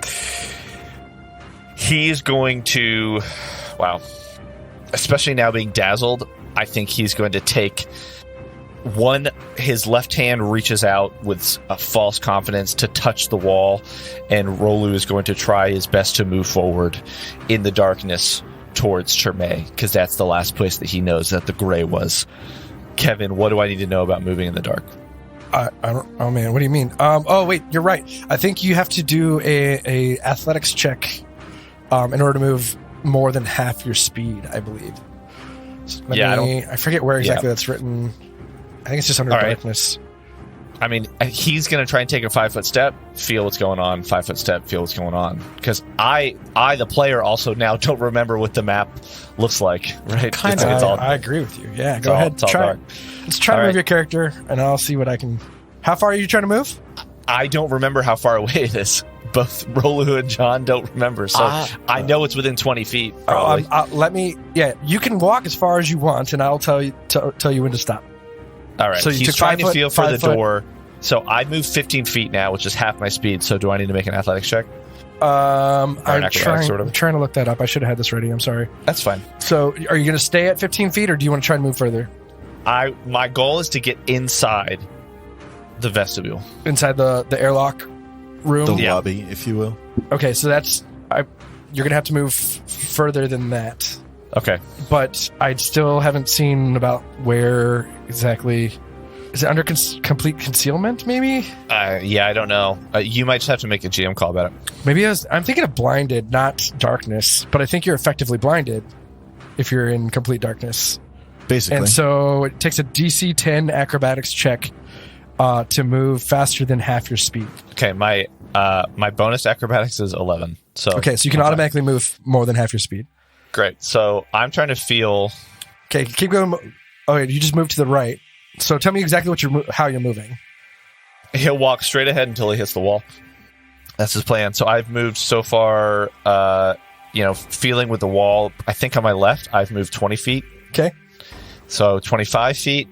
Speaker 4: He's going to... Wow. Especially now being dazzled, I think he's going to take... His left hand reaches out with a false confidence to touch the wall, and Rolu is going to try his best to move forward in the darkness towards Terme, because that's the last place that he knows that the gray was. Kevin, what do I need to know about moving in the dark?
Speaker 2: I don't. Oh man, what do you mean? Oh wait, you're right. I think you have to do a athletics check in order to move more than half your speed. I believe. So I forget where exactly that's written. I think it's just under darkness.
Speaker 4: I mean, he's going to try and take a 5-foot step, feel what's going on, 5-foot step, feel what's going on. Because I, the player, also now don't remember what the map looks like, right?
Speaker 2: I agree with you. Yeah, go ahead. Let's try to move your character, and I'll see what I can... How far are you trying to move?
Speaker 4: I don't remember how far away it is. Both Rolu and John don't remember, so I know it's within 20 feet, probably.
Speaker 2: You can walk as far as you want, and I'll tell you when to stop.
Speaker 4: All right,
Speaker 2: so
Speaker 4: he's trying to feel for the door. So I moved 15 feet now, which is half my speed. So do I need to make an athletics check?
Speaker 2: I'm trying to look that up. I should have had this ready. I'm sorry.
Speaker 4: That's fine.
Speaker 2: So are you going to stay at 15 feet, or do you want to try and move further?
Speaker 4: My goal is to get inside the vestibule.
Speaker 2: Inside the airlock room?
Speaker 6: The lobby, if you will.
Speaker 2: Okay, so you're going to have to move further than that.
Speaker 4: Okay.
Speaker 2: But I still haven't seen about where exactly... Is it under complete concealment, maybe?
Speaker 4: Yeah, I don't know. You might just have to make a GM call about it.
Speaker 2: Maybe I'm thinking of blinded, not darkness. But I think you're effectively blinded if you're in complete darkness.
Speaker 6: Basically.
Speaker 2: And so it takes a DC 10 acrobatics check to move faster than half your speed.
Speaker 4: Okay, my bonus acrobatics is 11. So
Speaker 2: you can automatically move more than half your speed.
Speaker 4: Great. So I'm trying to feel...
Speaker 2: Okay, keep going. Oh, you just moved to the right. So tell me exactly how you're moving.
Speaker 4: He'll walk straight ahead until he hits the wall. That's his plan. So I've moved so far, feeling with the wall. I think on my left, I've moved 20 feet.
Speaker 2: Okay.
Speaker 4: So 25 feet,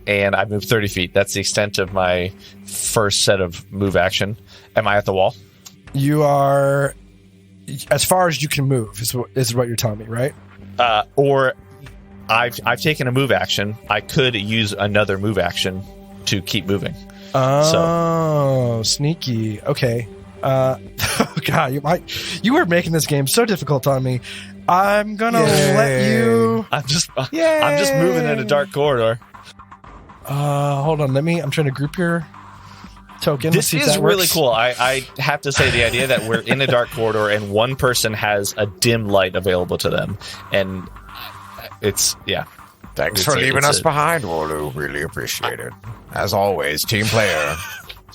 Speaker 4: and I've moved 30 feet. That's the extent of my first set of move action. Am I at the wall?
Speaker 2: You are... As far as you can move is what you're telling me, right?
Speaker 4: Or I've taken a move action. I could use another move action to keep moving.
Speaker 2: Oh, sneaky. Okay. God, you were making this game so difficult on me. I'm gonna let you.
Speaker 4: I'm just moving in a dark corridor.
Speaker 2: Hold on. I'm trying to group your token.
Speaker 4: This is really cool. I have to say, the idea that we're in a dark corridor and one person has a dim light available to them, and it's
Speaker 3: Thanks for leaving us behind, Rolu. Really appreciate it. As always, team player.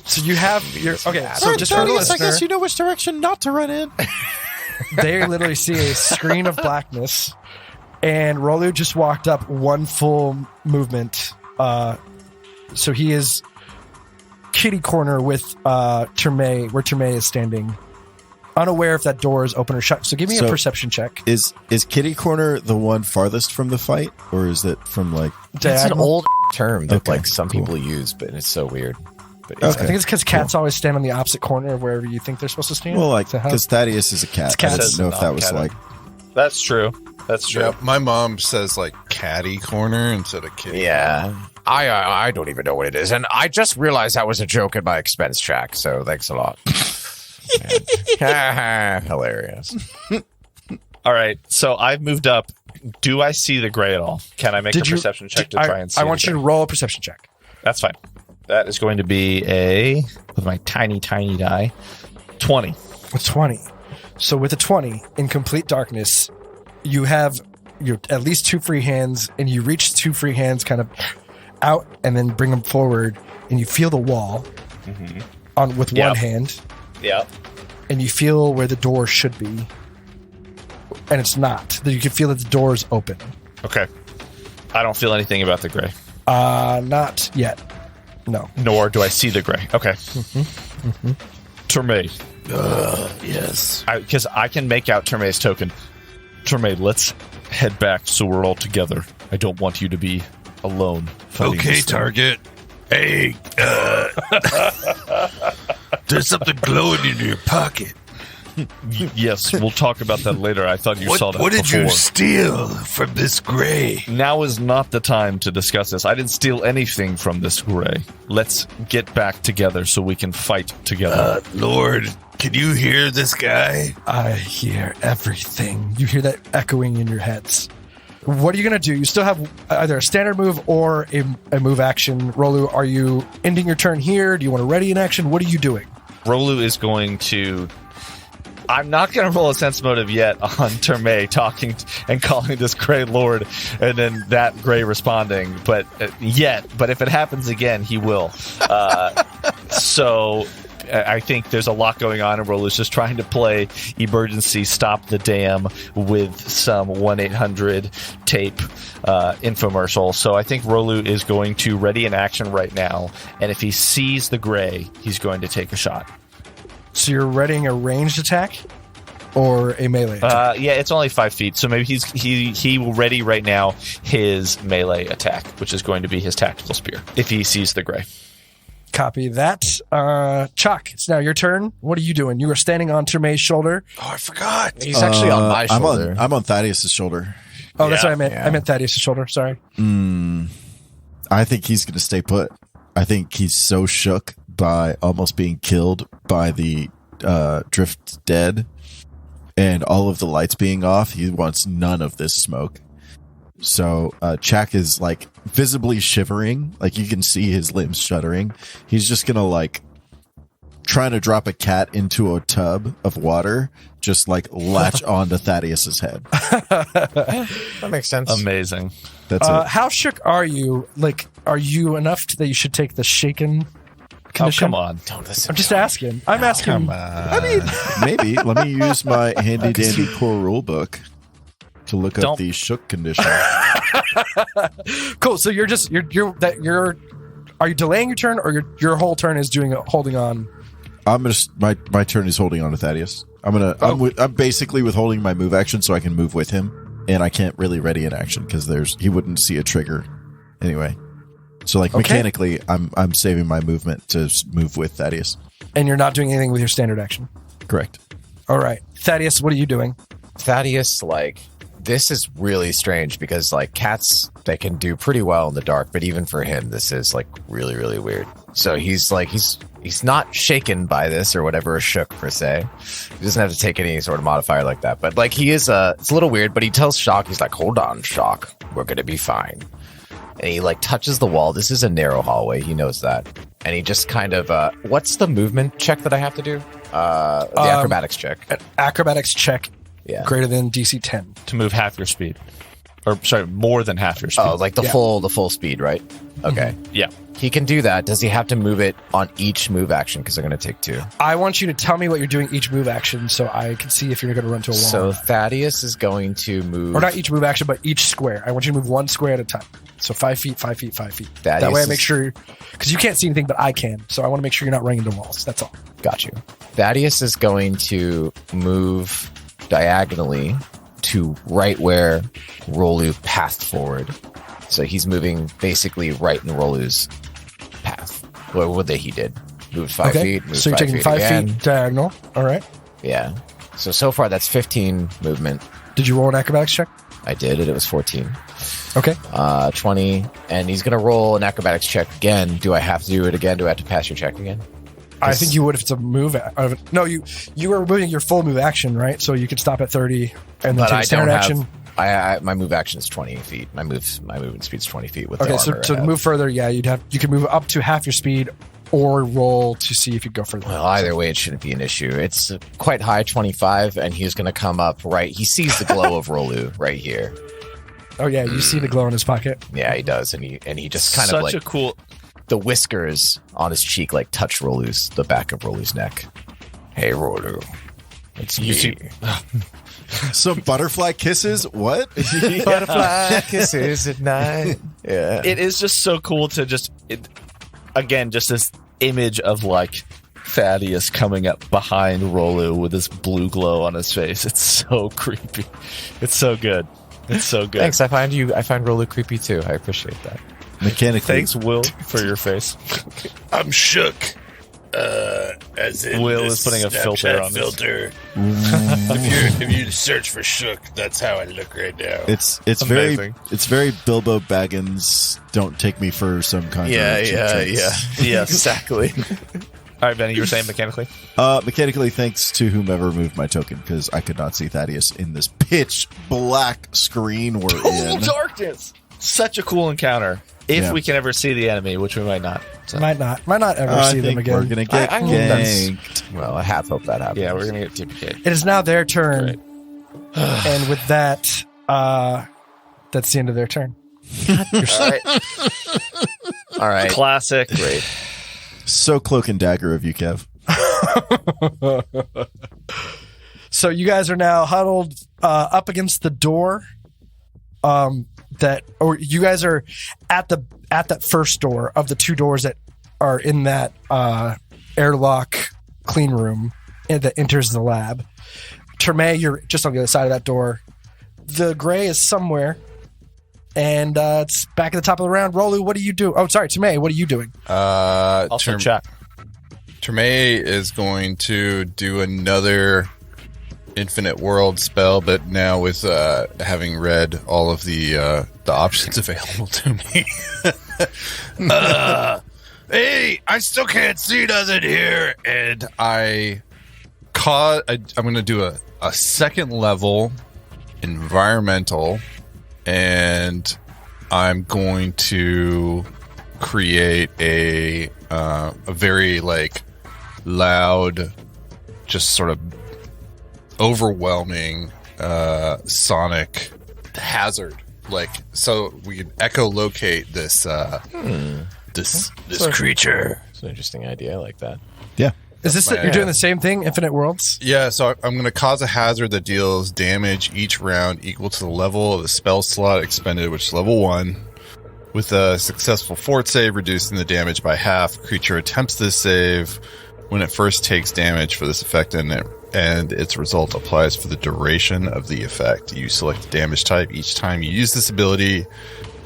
Speaker 2: So you have your okay. So just for the listener,
Speaker 6: I guess you know which direction not to run in.
Speaker 2: They literally see a screen of blackness, and Rolu just walked up one full movement. So he is kitty corner with Terme, where Terme is standing, unaware if that door is open or shut. So give me a perception check.
Speaker 6: Is kitty corner the one farthest from the fight, or is it from like...
Speaker 3: That's an old term that some people use, but it's so weird. But
Speaker 2: I think it's because cats always stand on the opposite corner of wherever you think they're supposed to stand.
Speaker 6: Well, because Thaddeus is a cat. I didn't know if that was like...
Speaker 4: That's true.
Speaker 5: Yeah, my mom says like catty corner instead of kitty.
Speaker 3: Yeah. I don't even know what it is. And I just realized that was a joke in my expense track, so thanks a lot. Hilarious.
Speaker 4: All right, so I've moved up. Do I see the gray at all? Can I make a perception check to try and see?
Speaker 2: I want you to roll a perception check.
Speaker 4: That's fine. That is going to be with my tiny, tiny die, 20.
Speaker 2: A 20. So with a 20, in complete darkness, you have at least two free hands, and you reach two free hands kind of out and then bring them forward, and you feel the wall with one hand.
Speaker 4: Yeah.
Speaker 2: And you feel where the door should be, and it's not. You can feel that the door is open.
Speaker 4: Okay. I don't feel anything about the gray.
Speaker 2: Not yet. No.
Speaker 4: Nor do I see the gray. Okay. Terme.
Speaker 8: Yes.
Speaker 4: Because I can make out Terme's token. Terme, let's head back so we're all together. I don't want you to be alone. fighting
Speaker 8: Okay,
Speaker 4: this thing.
Speaker 8: target. Hey, there's something glowing in your pocket.
Speaker 4: Yes, we'll talk about that later. I thought you saw that
Speaker 8: What did
Speaker 4: before.
Speaker 8: you steal from this gray?
Speaker 4: Now is not the time to discuss this. I didn't steal anything from this gray. Let's get back together so we can fight together.
Speaker 8: Lord, can you hear this guy?
Speaker 2: I hear everything. You hear that echoing in your heads. What are you going to do? You still have either a standard move or a move action. Rolu, are you ending your turn here? Do you want to ready an action? What are you doing?
Speaker 4: Rolu is going to... I'm not going to roll a sense motive yet on Terme talking and calling this Gray Lord and then that Gray responding, but if it happens again, he will. So I think there's a lot going on, and Rolu's just trying to play emergency stop the dam with some 1-800 tape infomercial. So I think Rolu is going to ready an action right now, and if he sees the Gray, he's going to take a shot.
Speaker 2: So you're readying a ranged attack or a melee attack?
Speaker 4: Yeah, it's only 5 feet, so maybe he will ready right now his melee attack, which is going to be his tactical spear, if he sees the Gray.
Speaker 2: Copy that. Chuck, it's now your turn. What are you doing? You are standing on Terme's shoulder.
Speaker 8: Oh, I forgot.
Speaker 3: He's actually on my shoulder.
Speaker 6: I'm on Thaddeus' shoulder.
Speaker 2: Oh, that's what I meant.
Speaker 3: yeah.
Speaker 2: I meant Thaddeus' shoulder. Sorry.
Speaker 6: I think he's going to stay put. I think he's so shook by almost being killed by the drift dead and all of the lights being off. He wants none of this smoke. So Chak is like visibly shivering. Like you can see his limbs shuddering. He's just going to like trying to drop a cat into a tub of water, just like latch onto Thaddeus's head.
Speaker 3: That makes sense.
Speaker 4: Amazing.
Speaker 6: That's it.
Speaker 2: How shook are you? Like, are you enough that you should take the shaken
Speaker 4: Oh,
Speaker 2: condition?
Speaker 4: come on.
Speaker 3: Don't listen.
Speaker 2: I'm just asking. I'm asking.
Speaker 6: I mean, maybe. Let me use my handy dandy core rule book to look up
Speaker 4: Don't-
Speaker 6: the shook condition.
Speaker 2: Cool. So you're are you delaying your turn, or your whole turn is holding on?
Speaker 6: I'm gonna. My turn is holding on to Thaddeus. I'm basically withholding my move action so I can move with him, and I can't really ready an action because he wouldn't see a trigger anyway. So like mechanically, I'm saving my movement to move with Thaddeus.
Speaker 2: And you're not doing anything with your standard action.
Speaker 6: Correct.
Speaker 2: All right, Thaddeus, what are you doing?
Speaker 3: Thaddeus, like, this is really strange because, like, cats, they can do pretty well in the dark, but even for him, this is, like, really, really weird. So he's, like, he's not shaken by this or whatever, shook, per se. He doesn't have to take any sort of modifier like that. But, like, he is, it's a little weird, but he tells Shock, he's like, hold on, Shock, we're gonna be fine. And he, like, touches the wall. This is a narrow hallway. He knows that. And he just kind of, what's the movement check that I have to do? The acrobatics check.
Speaker 2: An acrobatics check
Speaker 3: Yeah.
Speaker 2: greater than DC 10.
Speaker 4: To move half your speed. Or, sorry, more than half your speed.
Speaker 3: Oh, like the full speed, right? Okay.
Speaker 4: Yeah.
Speaker 3: He can do that. Does he have to move it on each move action? Because they're going to take 2.
Speaker 2: I want you to tell me what you're doing each move action so I can see if you're going to run to a wall.
Speaker 3: So Thaddeus is going to move.
Speaker 2: or not each move action, but each square. I want you to move one square at a time. So 5 feet, 5 feet, 5 feet.
Speaker 3: That
Speaker 2: That way I
Speaker 3: is-
Speaker 2: make sure, because you can't see anything, but I can. So I want to make sure you're not running into walls. That's all.
Speaker 3: Got you. Thaddeus is going to move diagonally to right where Rolu passed forward. So he's moving basically right in Rolu's path. What he did. Moved 5 feet. Moved
Speaker 2: So you're taking 5
Speaker 3: again.
Speaker 2: feet diagonal. All right.
Speaker 3: Yeah. So far that's 15 movement.
Speaker 2: Did you roll an acrobatics check?
Speaker 3: I did it. It was 14.
Speaker 2: Okay.
Speaker 3: 20, and he's going to roll an acrobatics check again. Do I have to do it again? Do I have to pass your check again?
Speaker 2: I think you would if it's a move. No, you were moving your full move action, right? So you could stop at 30 and then
Speaker 3: But
Speaker 2: take
Speaker 3: I
Speaker 2: standard
Speaker 3: don't
Speaker 2: action.
Speaker 3: have. My move action is 20 feet. My movement speed is 20 feet with
Speaker 2: Okay,
Speaker 3: the
Speaker 2: so
Speaker 3: armor.
Speaker 2: to move further, yeah, you can move up to half your speed or roll to see if you go further.
Speaker 3: Well, either way, it shouldn't be an issue. It's quite high, 25, and he's going to come up right. He sees the glow of Rolu right here.
Speaker 2: Oh yeah, you see the glow in his pocket.
Speaker 3: Yeah, he does, and he just kind
Speaker 4: Such
Speaker 3: of like
Speaker 4: a cool...
Speaker 3: the whiskers on his cheek like touch the back of Rolu's neck. Hey, Rolu, it's
Speaker 4: You
Speaker 3: me.
Speaker 4: see-
Speaker 6: Some butterfly kisses? What?
Speaker 3: Butterfly kisses at night. Yeah.
Speaker 4: It is just so cool to just this image of like Thaddeus coming up behind Rolu with this blue glow on his face. It's so creepy. It's so good. It's so good.
Speaker 3: Thanks. I find Rolu creepy too. I appreciate that.
Speaker 6: Mechanically,
Speaker 4: Thanks, Will, for your face.
Speaker 8: I'm shook. As in
Speaker 4: Will
Speaker 8: this
Speaker 4: is putting a filter
Speaker 8: Snapchat
Speaker 4: on this.
Speaker 8: filter. If you search for shook, that's how I look right now.
Speaker 6: it's
Speaker 4: Amazing.
Speaker 6: very Bilbo Baggins. Don't take me for some kind of cheap tricks.
Speaker 4: Yeah, exactly. All right, Benny, you were saying mechanically?
Speaker 6: Mechanically, thanks to whomever moved my token, because I could not see Thaddeus in this pitch black screen we're in.
Speaker 4: Darkness! Such a cool encounter. If
Speaker 6: Yeah.
Speaker 4: we can ever see the enemy, which we might not. So.
Speaker 2: Might not ever
Speaker 6: I
Speaker 2: see them
Speaker 6: think
Speaker 2: again.
Speaker 6: we're gonna get
Speaker 3: I mean, that's-
Speaker 6: ganked.
Speaker 3: Well, I half hope that happens.
Speaker 4: Yeah, we're going to get TPK.
Speaker 2: It is now their turn, and with that, that's the end of their turn.
Speaker 3: All right.
Speaker 4: Classic. Great.
Speaker 6: So cloak and dagger of you, Kev.
Speaker 2: So you guys are now huddled up against the door. Or you guys are at that first door of the two doors that are in that airlock clean room that enters the lab. Terme, you're just on the other side of that door. The gray is somewhere, and it's back at the top of the round. Rolu, what do you do? Oh, sorry, Terme, what are you doing?
Speaker 4: Also, chat.
Speaker 5: Terme is going to do another Infinite World spell, but now with having read all of the options available to me.
Speaker 8: Hey, I still can't see nothing here.
Speaker 5: And I'm going to do a second level environmental, and I'm going to create a very like loud, just sort of overwhelming sonic hazard, like so we can echolocate this this creature.
Speaker 3: It's an interesting idea. I like that.
Speaker 6: Yeah.
Speaker 2: Is this
Speaker 5: my-
Speaker 2: you're doing the same thing, Infinite Worlds?
Speaker 5: Yeah, so I'm going to cause a hazard that deals damage each round equal to the level of the spell slot expended, which is level 1. With a successful fort save, reducing the damage by half. Creature attempts this save when it first takes damage for this effect, and its result applies for the duration of the effect. You select the damage type each time you use this ability: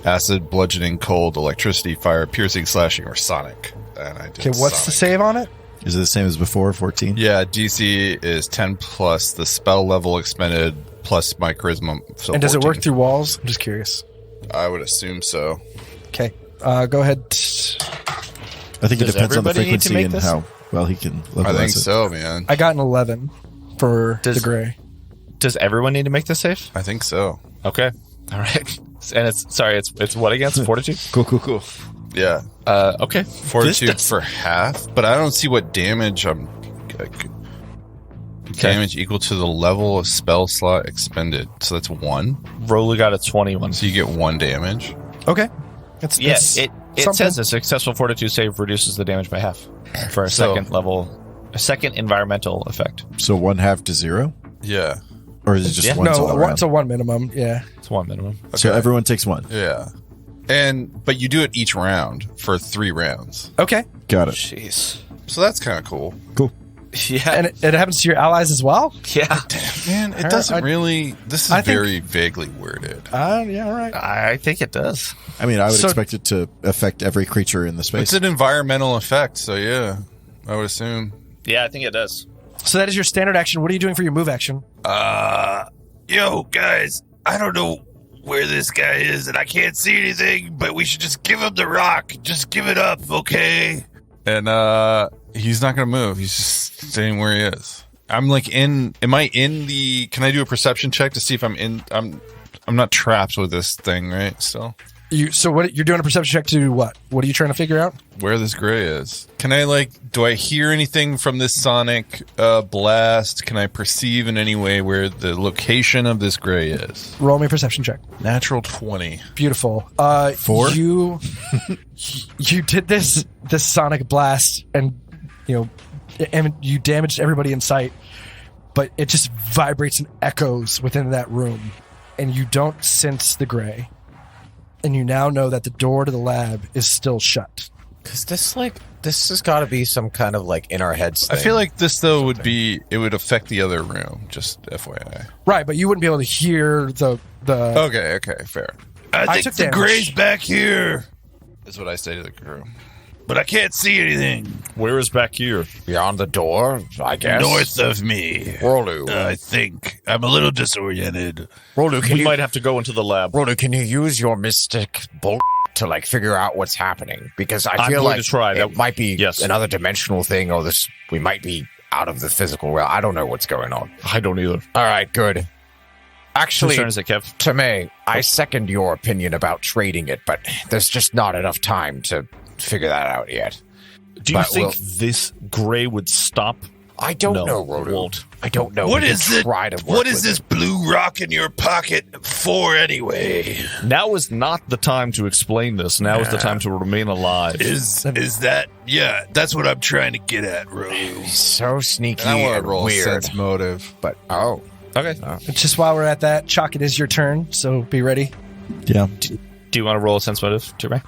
Speaker 5: acid, bludgeoning, cold, electricity, fire, piercing, slashing, or sonic. And I did
Speaker 2: Okay, what's the
Speaker 5: sonic.
Speaker 2: save on it?
Speaker 6: Is it the same as before? 14?
Speaker 5: Yeah, DC is 10 plus the spell level expended plus my charisma. So
Speaker 2: And does it
Speaker 5: 14.
Speaker 2: work through walls? I'm just curious.
Speaker 5: I would assume so.
Speaker 2: Okay, go ahead.
Speaker 6: I think it
Speaker 3: Does
Speaker 6: depends on the
Speaker 3: everybody need to
Speaker 6: frequency
Speaker 3: make
Speaker 6: and
Speaker 3: this?
Speaker 6: how well he can
Speaker 5: I
Speaker 6: localize
Speaker 5: think
Speaker 6: it.
Speaker 5: so, man.
Speaker 2: I got an 11 for the gray.
Speaker 4: Does everyone need to make this save?
Speaker 5: I think so.
Speaker 4: Okay. All right. And it's what against? Fortitude?
Speaker 6: Cool.
Speaker 5: Yeah.
Speaker 4: Okay.
Speaker 5: Fortitude
Speaker 4: This
Speaker 5: for half, but I don't see what damage damage equal to the level of spell slot expended. So that's 1.
Speaker 4: Rolu got a 21.
Speaker 5: So you get 1 damage.
Speaker 2: Okay, that's
Speaker 4: Yes, it
Speaker 2: something.
Speaker 4: says a successful fortitude save reduces the damage by half for a
Speaker 5: So-
Speaker 4: second environmental effect.
Speaker 6: So 1/2 to 0?
Speaker 5: Yeah.
Speaker 6: Or is it just
Speaker 4: Yeah.
Speaker 6: once all
Speaker 2: No,
Speaker 6: around?
Speaker 2: it's a 1 minimum. Yeah.
Speaker 4: It's one minimum.
Speaker 6: So everyone takes 1.
Speaker 5: Yeah. But you do it each round for 3 rounds.
Speaker 2: Okay,
Speaker 6: Got it.
Speaker 4: Jeez.
Speaker 5: So that's kind of cool.
Speaker 6: Cool.
Speaker 4: Yeah.
Speaker 2: and it happens to your allies as well.
Speaker 4: Yeah.
Speaker 5: Man, it doesn't
Speaker 2: I-
Speaker 5: really. This is
Speaker 2: I think-
Speaker 5: very vaguely worded.
Speaker 2: Yeah, all right.
Speaker 4: I think it does.
Speaker 6: I mean, I would
Speaker 2: So-
Speaker 6: expect it to affect every creature in the space.
Speaker 5: It's an environmental effect, so yeah, I would assume.
Speaker 4: Yeah, I think it does.
Speaker 2: So that is your standard action. What are you doing for your move action?
Speaker 8: Yo, guys, I don't know where this guy is, and I can't see anything, but we should just give him the rock. Just give it up, okay?
Speaker 5: And he's not gonna move. He's just staying where he is. I'm like am I in the? Can I do a perception check to see if I'm in? I'm not trapped with this thing, right? Still,
Speaker 2: So what you're doing a perception check to do what? What are you trying to figure out?
Speaker 5: where this gray is? Can I do I hear anything from this sonic blast? Can I perceive in any way where the location of this gray is?
Speaker 2: Roll me a perception check.
Speaker 5: Natural 20.
Speaker 2: Beautiful.
Speaker 6: 4?
Speaker 2: You did this sonic blast, and you damaged everybody in sight, but it just vibrates and echoes within that room, and you don't sense the gray. and you now know that the door to the lab is still shut.
Speaker 3: Because this has got to be some kind of like in our heads
Speaker 5: I
Speaker 3: thing.
Speaker 5: feel like this though it would affect the other room. Just FYI.
Speaker 2: Right, but you wouldn't be able to hear the.
Speaker 5: Okay, fair.
Speaker 8: I
Speaker 2: I
Speaker 8: think
Speaker 2: took
Speaker 8: the
Speaker 2: damage.
Speaker 8: Gray's back here,
Speaker 5: Is what I say to the crew.
Speaker 8: but I can't see anything
Speaker 4: Where is back here?
Speaker 1: Beyond the door, I guess.
Speaker 8: north of me.
Speaker 1: Rolu.
Speaker 8: I think I'm a little disoriented.
Speaker 1: Rolu, can
Speaker 4: We
Speaker 1: you,
Speaker 4: might have to go into the lab.
Speaker 1: Rolu, can you use your mystic bull to like figure out what's happening? Because I
Speaker 4: I'm
Speaker 1: feel
Speaker 4: going
Speaker 1: like
Speaker 4: to try.
Speaker 1: it
Speaker 4: That-
Speaker 1: might be
Speaker 4: yes.
Speaker 1: another dimensional thing, or we might be out of the physical realm. I don't know what's going on.
Speaker 4: I don't either.
Speaker 1: All right, good. Actually,
Speaker 4: Whose turn is it, Kev?
Speaker 1: Tomei, I second your opinion about trading it, but there's just not enough time to figure that out yet.
Speaker 4: Do you
Speaker 1: But
Speaker 4: think this gray would stop?
Speaker 1: I don't
Speaker 4: No,
Speaker 1: know, Rolu.
Speaker 4: won't.
Speaker 1: I don't know.
Speaker 8: What
Speaker 1: We
Speaker 8: is
Speaker 1: can
Speaker 8: it?
Speaker 1: try to work
Speaker 8: What is
Speaker 1: with
Speaker 8: this
Speaker 1: it.
Speaker 8: blue rock in your pocket for anyway?
Speaker 4: Now is not the time to explain this. Now is the time to remain alive.
Speaker 8: Is that? Yeah, that's what I'm trying to get at, Rolu.
Speaker 1: So sneaky
Speaker 5: And I want
Speaker 1: and
Speaker 5: to roll
Speaker 1: weird.
Speaker 5: sense motive.
Speaker 1: But
Speaker 4: Okay.
Speaker 2: Just while we're at that, Chalk, it is your turn, so be ready.
Speaker 6: Yeah.
Speaker 4: Do you want to roll a sense motive, Turay?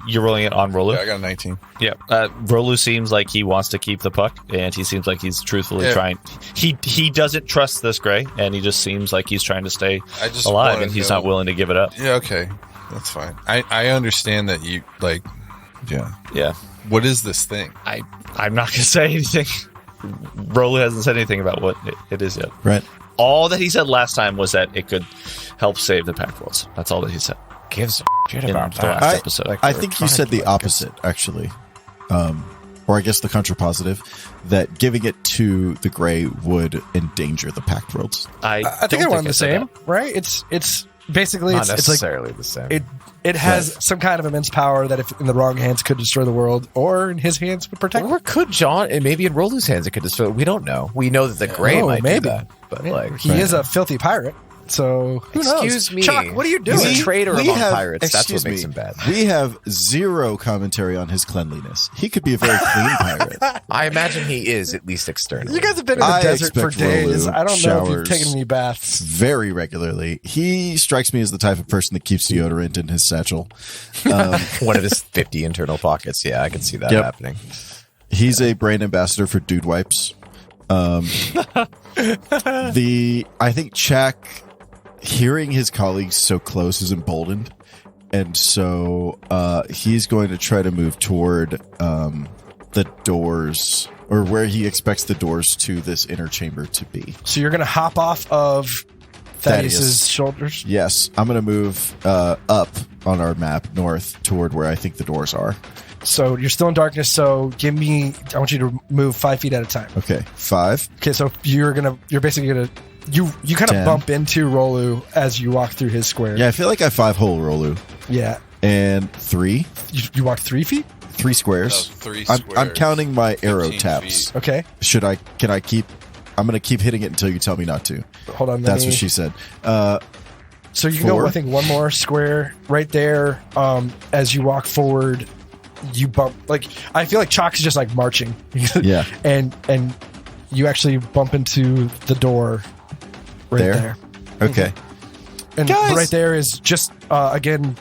Speaker 4: You're rolling it on Rolu?
Speaker 5: Yeah, I got a 19.
Speaker 4: Yeah. Rolu seems like he wants to keep the puck, and he seems like he's truthfully
Speaker 5: Yeah.
Speaker 4: trying. He doesn't trust this gray, and he just seems like he's trying to stay
Speaker 5: I just
Speaker 4: alive,
Speaker 5: wanna
Speaker 4: and he's
Speaker 5: know-
Speaker 4: not willing to give it up.
Speaker 5: Yeah, okay. That's fine. I understand that you like. Yeah.
Speaker 4: Yeah.
Speaker 5: What is this thing?
Speaker 4: I'm not going to say anything. Rolu hasn't said anything about what it is yet.
Speaker 6: Right.
Speaker 4: All that he said last time was that it could help save the Pact Worlds. That's all that he said
Speaker 1: gives a shit
Speaker 4: in
Speaker 1: about
Speaker 4: the
Speaker 1: that.
Speaker 4: last episode.
Speaker 6: I think you said the opposite, actually. Or I guess the contrapositive, that giving it to the gray would endanger the Pact Worlds.
Speaker 2: I think
Speaker 4: don't
Speaker 2: they're one and the
Speaker 4: said
Speaker 2: same,
Speaker 4: that.
Speaker 2: right? It's basically
Speaker 1: Not
Speaker 2: it's like
Speaker 1: necessarily the same.
Speaker 2: it has some kind of immense power that if in the wrong hands could destroy the world, or in his hands would protect.
Speaker 3: Or could John, and maybe in Rolu's hands it could destroy. We don't know. We know that the Gray
Speaker 2: Oh,
Speaker 3: might
Speaker 2: maybe.
Speaker 3: do that, but like,
Speaker 2: He is a filthy pirate, so who knows?
Speaker 3: excuse me,
Speaker 2: Chalk, what are you doing?
Speaker 3: He's a traitor
Speaker 6: We
Speaker 3: among
Speaker 6: have-
Speaker 3: pirates. That's what
Speaker 6: excuse
Speaker 3: makes
Speaker 6: me,
Speaker 3: him bad.
Speaker 6: We have zero commentary on his cleanliness. He could be a very clean pirate.
Speaker 3: I imagine he is at least externally.
Speaker 2: You guys have been in the
Speaker 6: I
Speaker 2: desert for
Speaker 6: expect
Speaker 2: days.
Speaker 6: Rolu
Speaker 2: I don't know if you've
Speaker 6: showers
Speaker 2: taken any baths.
Speaker 6: very regularly. He strikes me as the type of person that keeps deodorant in his satchel.
Speaker 3: One of his 50 internal pockets. Yeah, I can see that
Speaker 6: Yep.
Speaker 3: happening.
Speaker 6: He's a brand ambassador for Dude Wipes. I think Chak, hearing his colleagues so close, is emboldened, and so he's going to try to move toward the doors, or where he expects the doors to this inner chamber to be.
Speaker 2: So you're going to hop off of Thaddeus's
Speaker 6: Thaddeus.
Speaker 2: shoulders.
Speaker 6: Yes, I'm going to move up on our map north toward where I think the doors are.
Speaker 2: So you're still in darkness. So I want you to move 5 feet at a time.
Speaker 6: Okay, 5.
Speaker 2: Okay, so you're basically gonna you kind of
Speaker 6: 10.
Speaker 2: bump into Rolu as you walk through his square.
Speaker 6: Yeah, I feel like I 5-hole Rolu.
Speaker 2: Yeah.
Speaker 6: And 3.
Speaker 2: You walk 3 feet.
Speaker 6: 3 squares.
Speaker 5: Oh, 3
Speaker 6: I'm
Speaker 5: squares.
Speaker 6: counting my arrow
Speaker 5: 15
Speaker 6: taps.
Speaker 5: feet.
Speaker 2: Okay.
Speaker 6: Can I keep? I'm going to keep hitting it until you tell me not to.
Speaker 2: Hold on.
Speaker 6: That's what she said.
Speaker 2: So you can go,
Speaker 6: 4.
Speaker 2: I think, one more square right there. As you walk forward, you bump. Like, I feel like Chalk is just like marching.
Speaker 6: Yeah.
Speaker 2: and you actually bump into the door right there.
Speaker 6: Okay.
Speaker 2: And right there is just again.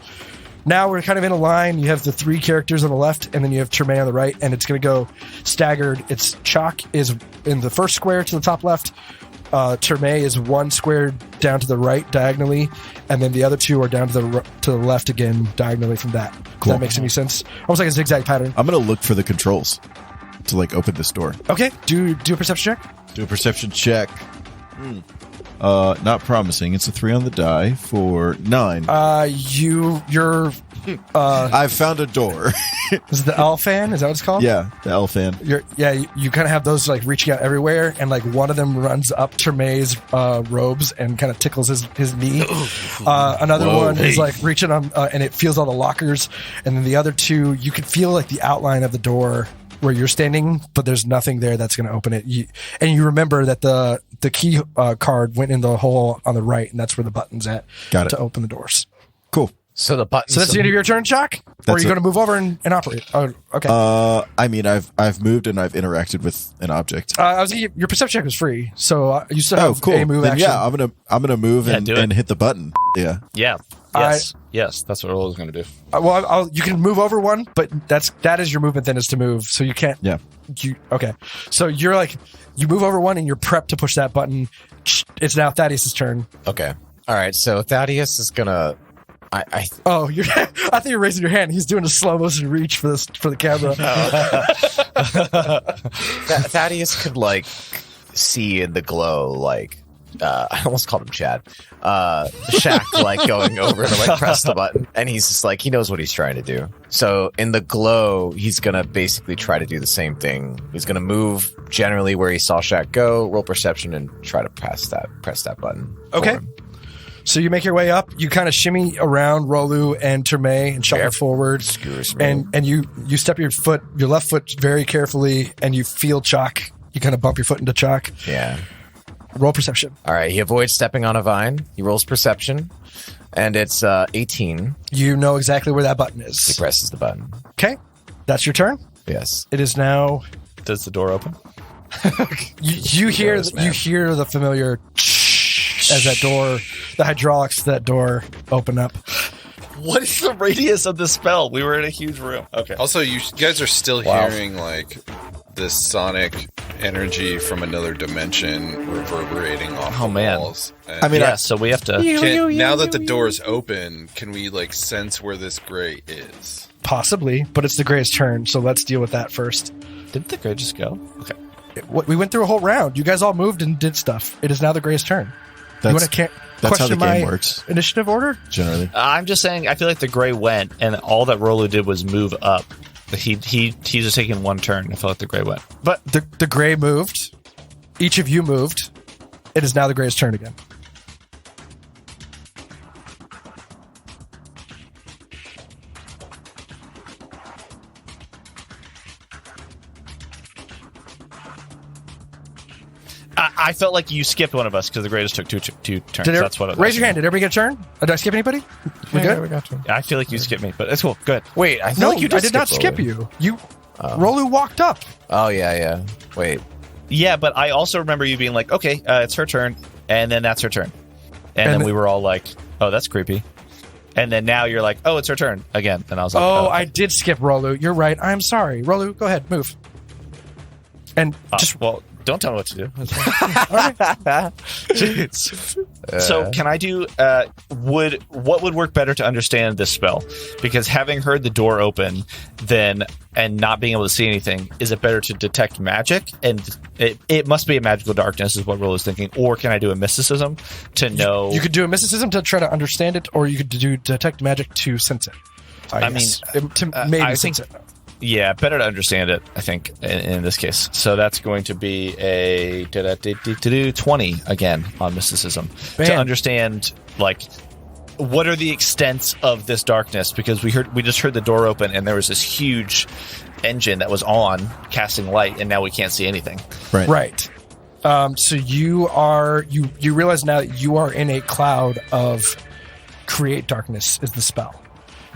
Speaker 2: Now we're kind of in a line. You have the 3 characters on the left, and then you have Tremaine on the right, and it's going to go staggered. It's Chalk is in the first square to the top left. Tremaine is 1 square down to the right diagonally, and then the other 2 are down to the left again diagonally from that.
Speaker 6: Cool.
Speaker 2: If that makes any sense? Almost like a zigzag pattern.
Speaker 6: I'm going to look for the controls to like open this door.
Speaker 2: Okay, do a perception check.
Speaker 6: Do a perception check. Not promising. It's a 3 on the die for 9.
Speaker 2: You're
Speaker 6: I've found a door.
Speaker 2: is it the L fan? Is that what it's called?
Speaker 6: Yeah, the L fan.
Speaker 2: You kind of have those like reaching out everywhere, and like one of them runs up Tremaine's robes and kind of tickles his knee. Another one is like reaching on, and it feels all the lockers, and then the other 2, you can feel like the outline of the door where you're standing, but there's nothing there that's going to open it. And you remember that the key card went in the hole on the right, and that's where the button's at.
Speaker 6: Got it.
Speaker 2: To open the doors.
Speaker 6: Cool.
Speaker 3: So the button.
Speaker 2: So that's the end of your turn, Chuck? Or are
Speaker 6: That's
Speaker 2: you
Speaker 6: it.
Speaker 2: going to move over and operate? Oh, okay.
Speaker 6: I mean, I've moved and I've interacted with an object.
Speaker 2: I was gonna, your perception check was free, so you still have
Speaker 6: Oh, cool.
Speaker 2: a move
Speaker 6: Then,
Speaker 2: action.
Speaker 6: yeah, I'm gonna move
Speaker 4: Yeah,
Speaker 6: and
Speaker 4: do it.
Speaker 6: hit the button. Yeah.
Speaker 4: Yeah. Yes, that's what Rollo's going to do.
Speaker 2: You can move over one, but that is your movement then is to move. So you can't.
Speaker 6: Yeah.
Speaker 2: Okay. So you're like, you move over one and you're prepped to push that button. It's now Thaddeus' turn.
Speaker 3: Okay. All right. So Thaddeus is gonna.
Speaker 2: Oh, I thought you were raising your hand. He's doing a slow motion reach for the camera.
Speaker 3: Thaddeus could like see in the glow like. I almost called him Chad. Shaq like going over to like press the button, and he's just like he knows what he's trying to do. So in the glow, he's gonna basically try to do the same thing. He's gonna move generally where he saw Shaq go, roll perception, and try to press that button.
Speaker 2: Okay. So you make your way up. You kind of shimmy around Rolu and Terme and shuffle forward.
Speaker 3: Excuse me.
Speaker 2: And you step your left foot very carefully, and you feel chalk. You kind of bump your foot into chalk.
Speaker 3: Yeah.
Speaker 2: Roll perception.
Speaker 3: All right. He avoids stepping on a vine. He rolls perception, and it's 18.
Speaker 2: You know exactly where that button
Speaker 3: He
Speaker 2: is.
Speaker 3: presses the button.
Speaker 2: Okay. That's your turn.
Speaker 3: Yes.
Speaker 2: It is now.
Speaker 4: Does the door open?
Speaker 2: You hear the familiar as that door, the hydraulics to that door open up.
Speaker 4: What is the radius of the spell? We were in a huge room. Okay.
Speaker 5: Also, you guys are still hearing like this sonic energy from another dimension reverberating off the walls. And
Speaker 4: So we have to.
Speaker 5: now that the door's open, can we like sense where this gray is?
Speaker 2: Possibly, but it's the Gray's turn, so let's deal with that first.
Speaker 4: Didn't the gray just go? Okay.
Speaker 2: We went through a whole round. You guys all moved and did stuff. It is now the Gray's turn.
Speaker 6: That's
Speaker 2: question
Speaker 6: how the
Speaker 2: my
Speaker 6: game works.
Speaker 2: Initiative order?
Speaker 6: Generally.
Speaker 4: I'm just saying. I feel like the gray went, and all that Rolo did was move up. He's just taking one turn. I feel like the gray went,
Speaker 2: But the Gray moved. Each of you moved. It is now the Gray's turn again.
Speaker 4: I felt like you skipped one of us because the gray just took two turns. That's what.
Speaker 2: Raise your hand. Did everybody get a turn? Did I skip anybody? We good?
Speaker 3: We got to.
Speaker 4: I feel like you skipped me, but it's cool. Good.
Speaker 3: Wait, I feel
Speaker 2: No,
Speaker 3: like you
Speaker 2: I did not
Speaker 3: skipped
Speaker 2: skip
Speaker 3: Rolu.
Speaker 2: you. Rolu walked up.
Speaker 3: Oh yeah. Wait.
Speaker 4: Yeah, but I also remember you being like, "Okay, it's her turn," and then that's her turn, and then we were all like, "Oh, that's creepy," and then now you're like, "Oh, it's her turn again," and I was like,
Speaker 2: Oh,
Speaker 4: "Oh,
Speaker 2: I did skip Rolu. You're right. I'm sorry. Rolu, go ahead. Move. And just
Speaker 4: well, don't tell me what to do." So can I do what would work better to understand this spell? Because having heard the door open and not being able to see anything, is it better to detect magic? And it must be a magical darkness is what Rolo is thinking. Or can I do a mysticism to know?
Speaker 2: you could do a mysticism to try to understand it, or you could do detect magic to sense it.
Speaker 4: I mean,
Speaker 2: to maybe
Speaker 4: I
Speaker 2: sense
Speaker 4: think-
Speaker 2: it.
Speaker 4: Yeah, better to understand it, I think, in this case. So that's going to be a 20 again on mysticism.
Speaker 2: Man.
Speaker 4: To understand, like, what are the extents of this darkness? Because we just heard the door open and there was this huge engine that was on casting light, and now we can't see anything.
Speaker 2: Right. So you realize now that you are in a cloud of create darkness is the spell.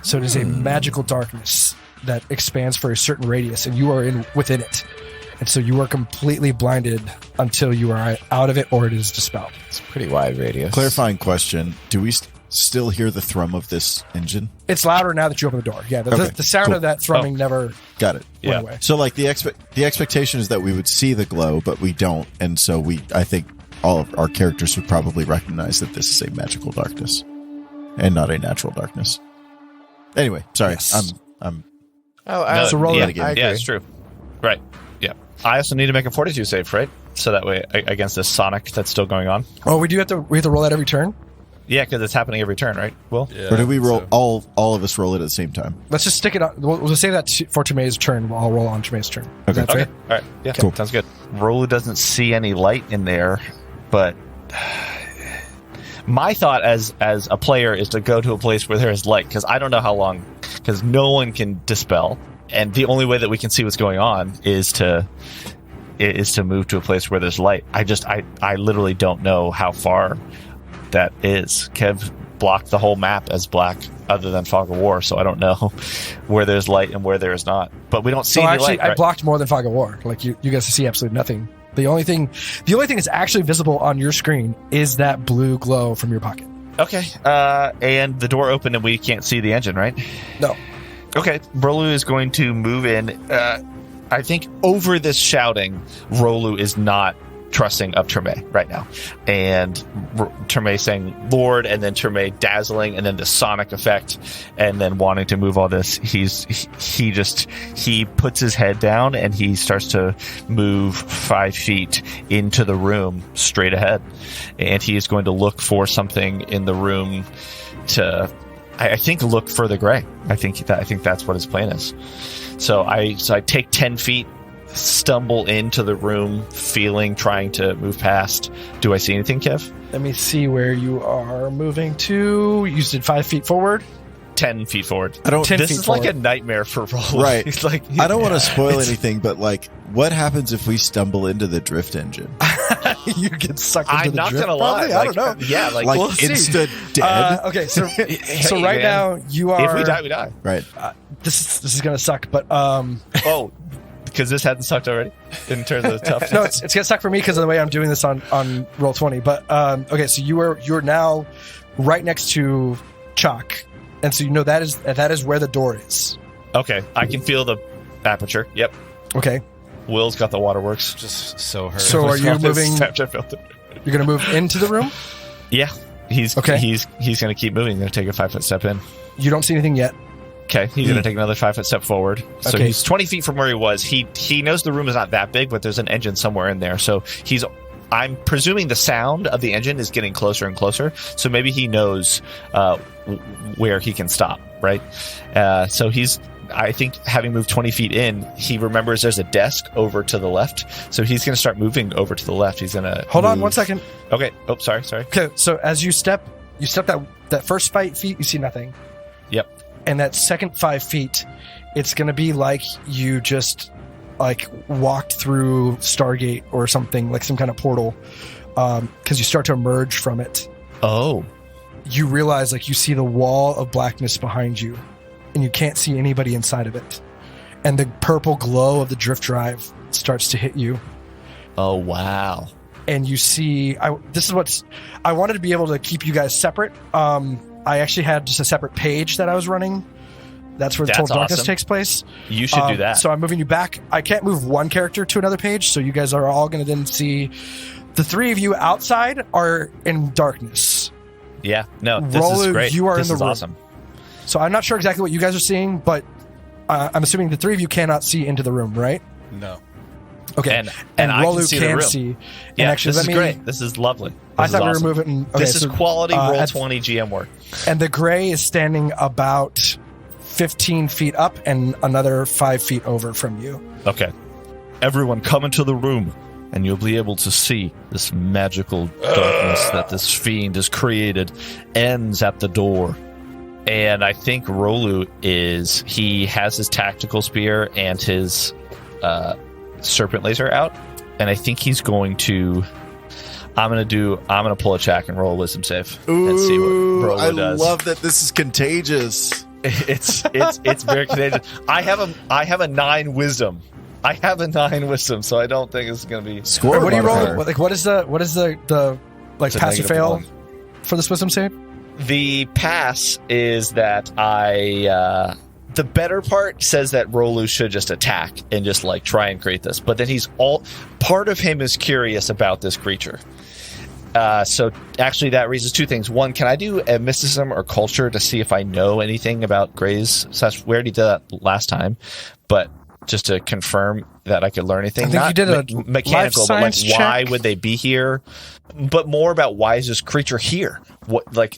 Speaker 2: So it is a magical darkness that expands for a certain radius, and you are within it. And so you are completely blinded until you are out of it or it is dispelled.
Speaker 3: It's a pretty wide radius.
Speaker 6: Clarifying question. Do we still hear the thrum of this engine?
Speaker 2: It's louder now that you open the door. Yeah, the sound of that thrumming never
Speaker 6: Got it.
Speaker 2: went away.
Speaker 6: So like the expectation is that we would see the glow, but we don't. And so I think all of our characters would probably recognize that this is a magical darkness and not a natural darkness. Anyway, sorry.
Speaker 2: Yes.
Speaker 6: I'm
Speaker 2: So roll
Speaker 4: yeah,
Speaker 2: it
Speaker 3: I agree.
Speaker 4: yeah, it's true. Right. Yeah. I also need to make a fortitude save, right? So that way, against this sonic that's still going on.
Speaker 2: Oh, we have to roll that every turn?
Speaker 4: Yeah, because it's happening every turn, right? Will?
Speaker 5: Yeah,
Speaker 6: or did we roll all of us roll it at the same time?
Speaker 2: Let's just stick it on. We'll save that for Tomei's turn. I'll roll on Tomei's turn. Is that fair?
Speaker 4: Okay. All right. Yeah.
Speaker 6: Cool.
Speaker 4: Sounds good. Rolu doesn't see any light in there, but my thought as a player is to go to a place where there is light, because I don't know how long, because no one can dispel, and the only way that we can see what's going on is to move to a place where there's light. I literally don't know how far that is. Kev blocked the whole map as black other than Fog of War, so I don't know where there's light and where there is not. But we don't see any
Speaker 2: actually,
Speaker 4: light. Right?
Speaker 2: I blocked more than Fog of War. Like you guys see absolutely nothing. The only thing that's actually visible on your screen is that blue glow from your pocket.
Speaker 4: Okay. And the door opened and we can't see the engine, right?
Speaker 2: No.
Speaker 4: Okay. Rolu is going to move in. I think over this shouting, Rolu is not trusting of Terme right now. And Terme saying Lord, and then Terme dazzling, and then the sonic effect, and then wanting to move all this. He puts his head down and he starts to move 5 feet into the room straight ahead. And he is going to look for something in the room to, I think, look for the gray. I think that's what his plan is. So I take 10 feet, stumble into the room, trying to move past. Do I see anything, Kev?
Speaker 2: Let me see where you are moving to. You did 5 feet forward.
Speaker 4: 10 feet forward.
Speaker 2: This
Speaker 4: is like a nightmare for Rolu.
Speaker 6: Right.
Speaker 4: He's like,
Speaker 6: I don't want to spoil anything, but like, what happens if we stumble into the drift engine?
Speaker 2: You get sucked into
Speaker 4: I'm
Speaker 2: the
Speaker 4: not
Speaker 2: drift.
Speaker 4: gonna lie.
Speaker 2: Probably? I don't know.
Speaker 4: Yeah, like
Speaker 6: Like
Speaker 2: we'll see.
Speaker 6: instant dead?
Speaker 2: Okay, so
Speaker 4: hey,
Speaker 2: right
Speaker 4: man,
Speaker 2: now you are.
Speaker 4: if we die, we die.
Speaker 6: Right.
Speaker 2: This is gonna suck, but
Speaker 4: Oh, because this hadn't sucked already in terms of toughness.
Speaker 2: no, it's gonna suck for me because of the way I'm doing this on Roll20. But okay, so you're now right next to Chalk, and so you know that is where the door is.
Speaker 4: Okay, I can feel the aperture. Yep.
Speaker 2: Okay,
Speaker 4: Will's got the waterworks.
Speaker 5: Just so hurt.
Speaker 2: so are you moving?
Speaker 4: Snapchat filter.
Speaker 2: You're gonna move into the room.
Speaker 4: Yeah, he's
Speaker 2: Okay.
Speaker 4: He's going to keep moving. Going to take a 5-foot step in.
Speaker 2: You don't see anything yet.
Speaker 4: Okay, he's going to take another 5-foot step forward. So
Speaker 2: Okay.
Speaker 4: he's 20 feet from where he was. He knows the room is not that big, but there's an engine somewhere in there. So I'm presuming the sound of the engine is getting closer and closer. So maybe he knows where he can stop, right? So I think having moved 20 feet in, he remembers there's a desk over to the left. So he's going to start moving over to the left. He's going to
Speaker 2: Hold on 1 second.
Speaker 4: Okay. Oh, sorry.
Speaker 2: Okay, so as you step that first 5 feet, you see nothing.
Speaker 4: Yep.
Speaker 2: And that second 5 feet, it's going to be like you just like walked through Stargate or something, like some kind of portal, because you start to emerge from it.
Speaker 4: Oh.
Speaker 2: You realize like you see the wall of blackness behind you, and you can't see anybody inside of it. And the purple glow of the drift drive starts to hit you.
Speaker 4: Oh, wow.
Speaker 2: And you see, I wanted to be able to keep you guys separate. I actually had just a separate page that I was running. That's where the Total Darkness
Speaker 4: awesome.
Speaker 2: takes place.
Speaker 4: You should do that.
Speaker 2: So I'm moving you back. I can't move one character to another page, so you guys are all going to then see the three of you outside are in darkness.
Speaker 4: Yeah. No, this
Speaker 2: Rolu,
Speaker 4: is great.
Speaker 2: you are
Speaker 4: this
Speaker 2: in the
Speaker 4: is
Speaker 2: room.
Speaker 4: awesome.
Speaker 2: So I'm not sure exactly what you guys are seeing, but I'm assuming the three of you cannot see into the room, right?
Speaker 5: No.
Speaker 2: Okay.
Speaker 4: And I
Speaker 2: Rolu
Speaker 4: can see the room.
Speaker 2: see.
Speaker 4: Yeah,
Speaker 2: and actually,
Speaker 4: this is
Speaker 2: let me,
Speaker 4: great. This is lovely.
Speaker 2: I
Speaker 4: This
Speaker 2: thought
Speaker 4: is
Speaker 2: we
Speaker 4: awesome.
Speaker 2: were moving. Okay,
Speaker 4: This is
Speaker 2: so,
Speaker 4: quality roll
Speaker 2: at-
Speaker 4: 20 GM work.
Speaker 2: And the gray is standing about 15 feet up and another 5 feet over from you.
Speaker 4: Okay. Everyone come into the room and you'll be able to see this magical darkness that this fiend has created ends at the door. And I think Rolu he has his tactical spear and his serpent laser out. And I think he's going to, I'm going to pull a check and roll a wisdom save and see what Rolu does.
Speaker 6: I love that this is contagious.
Speaker 4: It's very contagious. I have a 9 wisdom. I have a 9 wisdom, so I don't think it's going to be
Speaker 6: Score
Speaker 2: What do you roll?
Speaker 6: modifier.
Speaker 2: Like, what is the like
Speaker 4: It's a
Speaker 2: pass or
Speaker 4: negative
Speaker 2: fail
Speaker 4: 1.
Speaker 2: for this wisdom save?
Speaker 4: The pass is that the better part says that Rolu should just attack and just like try and create this, but then part of him is curious about this creature. So actually that raises 2 things. One, can I do a mysticism or culture to see if I know anything about Greys? We already did that last time, but just to confirm that I could learn anything.
Speaker 2: I think
Speaker 4: Not
Speaker 2: you did a
Speaker 4: mechanical,
Speaker 2: life
Speaker 4: but like
Speaker 2: science
Speaker 4: why
Speaker 2: check.
Speaker 4: would they be here? But more about why is this creature here? What like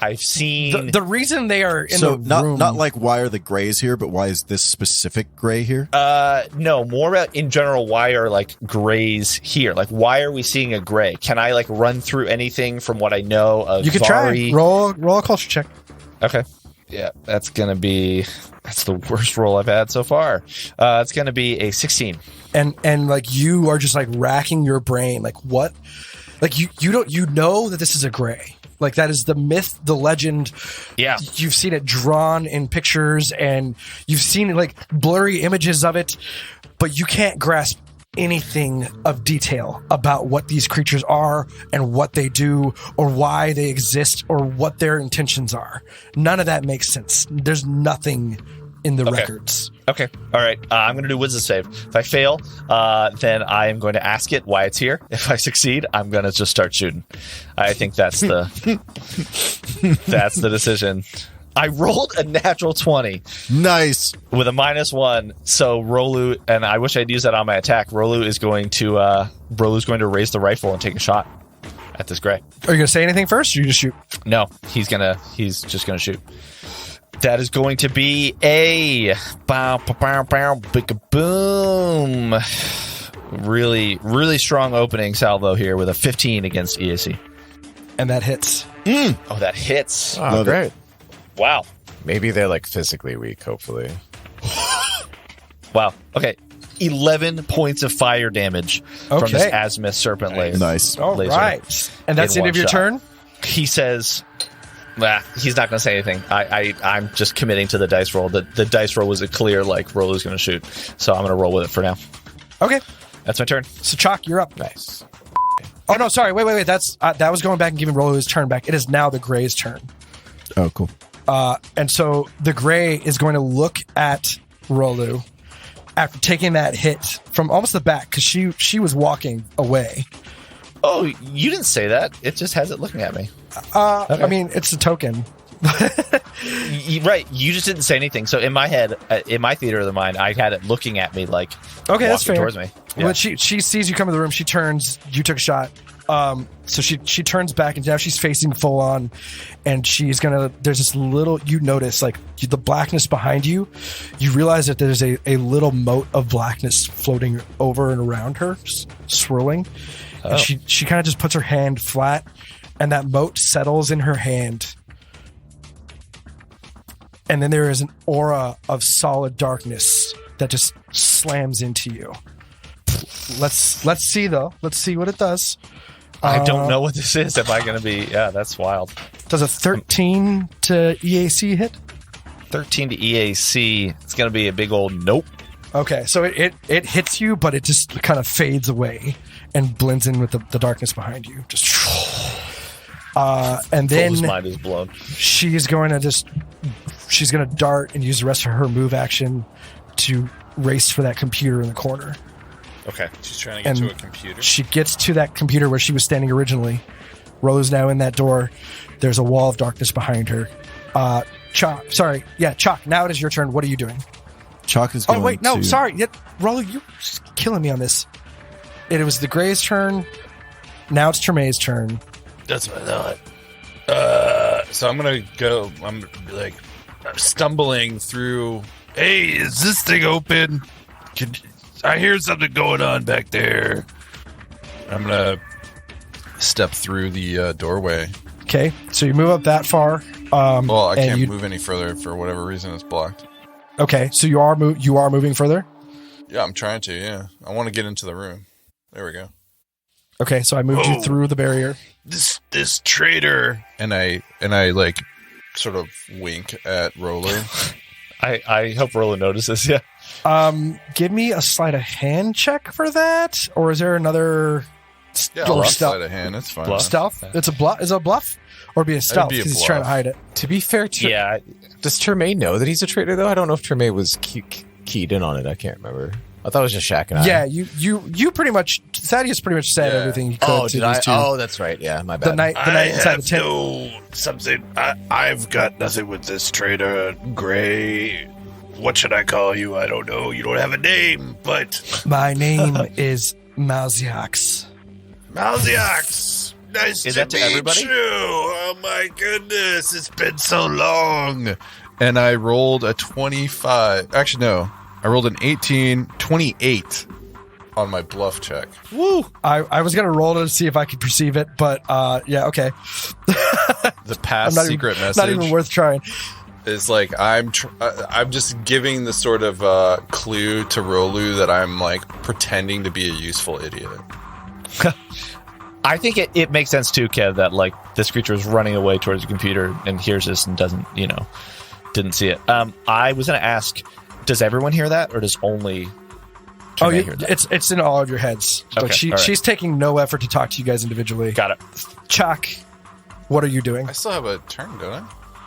Speaker 4: I've seen
Speaker 2: The reason they are in
Speaker 6: So
Speaker 2: the room,
Speaker 6: not like why are the grays here, but why is this specific gray here?
Speaker 4: no, more about in general, why are like grays here? Like, why are we seeing a gray? Can I like run through anything from what I know of
Speaker 2: you could
Speaker 4: Vari?
Speaker 2: try roll a culture check.
Speaker 4: Okay. Yeah, that's the worst roll I've had so far. It's gonna be a 16.
Speaker 2: And like you are just like racking your brain, like what? Like you know that this is a gray. Like that is the myth, the legend.
Speaker 4: Yeah.
Speaker 2: You've seen it drawn in pictures and you've seen like blurry images of it, but you can't grasp anything of detail about what these creatures are and what they do or why they exist or what their intentions are. None of that makes sense. There's nothing in the records.
Speaker 4: Okay. All right. I'm going to do wisdom save. If I fail, then I am going to ask it why it's here. If I succeed, I'm going to just start shooting. I think that's the that's the decision. I rolled a natural 20.
Speaker 6: Nice.
Speaker 4: With a -1. So Rolu, and I wish I'd used that on my attack. Rolu's going to raise the rifle and take a shot at this gray.
Speaker 2: Are you going to say anything first or you just shoot?
Speaker 4: No, he's just going to shoot. That is going to be a boom. Really, really strong opening salvo here with a 15 against EAC.
Speaker 2: And that hits.
Speaker 4: Oh, that hits.
Speaker 3: Oh, great.
Speaker 4: Wow.
Speaker 3: Maybe they're like physically weak, hopefully.
Speaker 4: Wow. Okay. 11 points of fire damage from this azimuth serpent laser.
Speaker 6: Nice.
Speaker 2: All
Speaker 4: laser
Speaker 2: right. And that's the end of your turn?
Speaker 4: He says, he's not going to say anything. I'm just committing to the dice roll. The dice roll was a clear, like, Rolu's going to shoot. So I'm going to roll with it for now.
Speaker 2: Okay.
Speaker 4: That's my turn.
Speaker 2: So, Chalk, you're up.
Speaker 3: Nice.
Speaker 2: Oh, no, sorry. Wait. That's that was going back and giving Rolu his turn back. It is now the Gray's turn.
Speaker 6: Oh, cool.
Speaker 2: And so the Gray is going to look at Rolu after taking that hit from almost the back because she was walking away.
Speaker 4: Oh, you didn't say that. It just has it looking at me.
Speaker 2: Okay. I mean, it's a token.
Speaker 4: Right. You just didn't say anything. So in my head, in my theater of the mind, I had it looking at me like
Speaker 2: okay, that's fair.
Speaker 4: Towards me. Yeah.
Speaker 2: When she sees you come in the room, she turns. You took a shot. So she turns back and now she's facing full on, and she's gonna. There's this little. You notice like the blackness behind you. You realize that there's a little mote of blackness floating over and around her, just swirling.
Speaker 4: Oh.
Speaker 2: And she kind of just puts her hand flat, and that mote settles in her hand. And then there is an aura of solid darkness that just slams into you. Let's see though. Let's see what it does.
Speaker 4: I don't know what this is. Am I going to be? Yeah, that's wild.
Speaker 2: Does a 13 to EAC hit?
Speaker 4: 13 to EAC. It's going to be a big old nope.
Speaker 2: Okay, so it hits you, but it just kind of fades away and blends in with the darkness behind you. Just and then
Speaker 4: His mind is blown.
Speaker 2: she's going to dart and use the rest of her move action to race for that computer in the corner.
Speaker 4: Okay.
Speaker 5: She's trying to get to a computer.
Speaker 2: She gets to that computer where she was standing originally. Rolo's now in that door. There's a wall of darkness behind her. Chalk. Now it is your turn. What are you doing?
Speaker 6: Chalk is going
Speaker 2: Oh, wait. No,
Speaker 6: to...
Speaker 2: sorry. Rolo, you're just killing me on this. It was the Gray's turn. Now it's Tremaine's turn.
Speaker 8: That's what I thought.
Speaker 5: So I'm gonna go. I'm like stumbling through.
Speaker 8: Hey, is this thing open? I hear something going on back there.
Speaker 5: I'm gonna step through the doorway.
Speaker 2: Okay, so you move up that far.
Speaker 5: Well, I
Speaker 2: and
Speaker 5: can't move any further for whatever reason. It's blocked.
Speaker 2: Okay, so you are moving further.
Speaker 5: Yeah, I'm trying to. Yeah, I want to get into the room. There we go.
Speaker 2: Okay, so I moved you through the barrier.
Speaker 8: This traitor.
Speaker 5: And I like sort of wink at Roller.
Speaker 4: I hope Rolo notices. Yeah.
Speaker 2: Give me a sleight of hand check for that, or is there another?
Speaker 5: Yeah,
Speaker 2: or
Speaker 5: I'll
Speaker 2: stealth?
Speaker 5: sleight of hand. It's fine.
Speaker 4: Bluff.
Speaker 2: Stealth? It's a bluff. Is it a bluff, or be a stealth
Speaker 5: be a
Speaker 2: because he's trying to
Speaker 5: bluff.
Speaker 2: hide it?
Speaker 3: To be fair,
Speaker 4: Yeah.
Speaker 3: does Tremaine know that he's a traitor, though? I don't know if Tremaine was keyed in on it. I can't remember. I thought it was just Shaq and I.
Speaker 2: Yeah, you pretty much. Thaddeus pretty much said
Speaker 5: Yeah.
Speaker 2: everything he could
Speaker 3: Oh,
Speaker 2: to
Speaker 3: did I?
Speaker 2: these two.
Speaker 3: Oh, that's right. Yeah, my bad.
Speaker 2: the night
Speaker 8: I
Speaker 2: inside the
Speaker 8: have
Speaker 2: tent.
Speaker 8: no something. I've got nothing with this traitor, Gray. What should I call you? I don't know. You don't have a name, but
Speaker 2: My name is Malziax.
Speaker 8: Malziax. Nice
Speaker 4: Is
Speaker 8: to
Speaker 4: that to
Speaker 8: meet
Speaker 4: everybody?
Speaker 8: you. Oh my goodness, it's been so long.
Speaker 5: And I rolled a 25. Actually, no. I rolled an 28 on my bluff check.
Speaker 2: Woo! I was gonna roll to see if I could perceive it, but yeah, okay.
Speaker 5: The past secret message
Speaker 2: Not even worth trying.
Speaker 5: is like I'm just giving the sort of clue to Rolu that I'm like pretending to be a useful idiot.
Speaker 4: I think it makes sense too, Kev, that like this creature is running away towards the computer and hears this and didn't see it. I was going to ask, does everyone hear that, or does only
Speaker 2: Oh,
Speaker 4: Tremaine heard that.
Speaker 2: it's in all of your heads. Like
Speaker 4: Okay, all right.
Speaker 2: she's taking no effort to talk to you guys individually.
Speaker 4: Got it.
Speaker 2: Chalk, what are you doing?
Speaker 5: I still have a turn, don't I?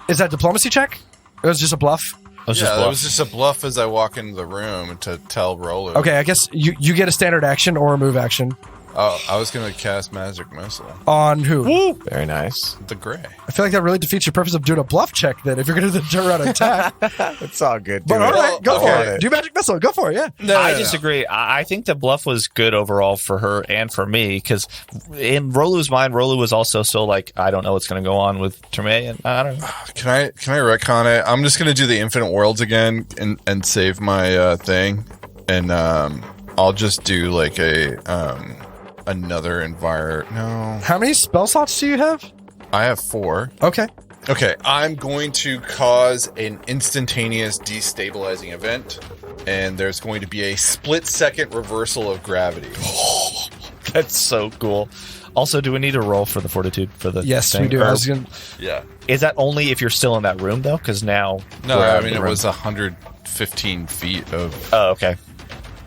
Speaker 2: Is that diplomacy check? It was just a bluff.
Speaker 4: Let's
Speaker 5: Yeah,
Speaker 4: just
Speaker 5: that
Speaker 4: bluff.
Speaker 5: was just a bluff as I walk into the room to tell Rolo.
Speaker 2: Okay, I guess you get a standard action or a move action
Speaker 5: Oh, I was going to cast Magic Missile.
Speaker 2: on who?
Speaker 3: Very nice.
Speaker 5: The gray.
Speaker 2: I feel like that really defeats your purpose of doing a bluff check then if you're going to turn around and attack.
Speaker 3: It's all good.
Speaker 2: But all right, go for
Speaker 5: okay.
Speaker 2: it. Do magic missile. Go for it, yeah.
Speaker 4: I disagree. I think the bluff was good overall for her and for me because in Rolu's mind, Rolu was also so like, I don't know what's going to go on with Tremaine. And I don't know.
Speaker 5: Can I retcon it? I'm just going to do the Infinite Worlds again and save my thing. And I'll just do like another environment. No.
Speaker 2: How many spell slots do you have?
Speaker 5: I have 4.
Speaker 2: Okay.
Speaker 5: Okay, I'm going to cause an instantaneous destabilizing event, and there's going to be a split-second reversal of gravity.
Speaker 4: That's so cool. Also, do we need a roll for the fortitude for the
Speaker 2: Yes,
Speaker 4: thing?
Speaker 2: we do.
Speaker 4: Or
Speaker 2: I was gonna,
Speaker 5: Yeah.
Speaker 4: is that only if you're still in that room though? Because now
Speaker 5: No,
Speaker 4: we're out
Speaker 5: I
Speaker 4: of
Speaker 5: mean,
Speaker 4: the
Speaker 5: it
Speaker 4: room.
Speaker 5: was 115 feet of,
Speaker 4: Oh, okay.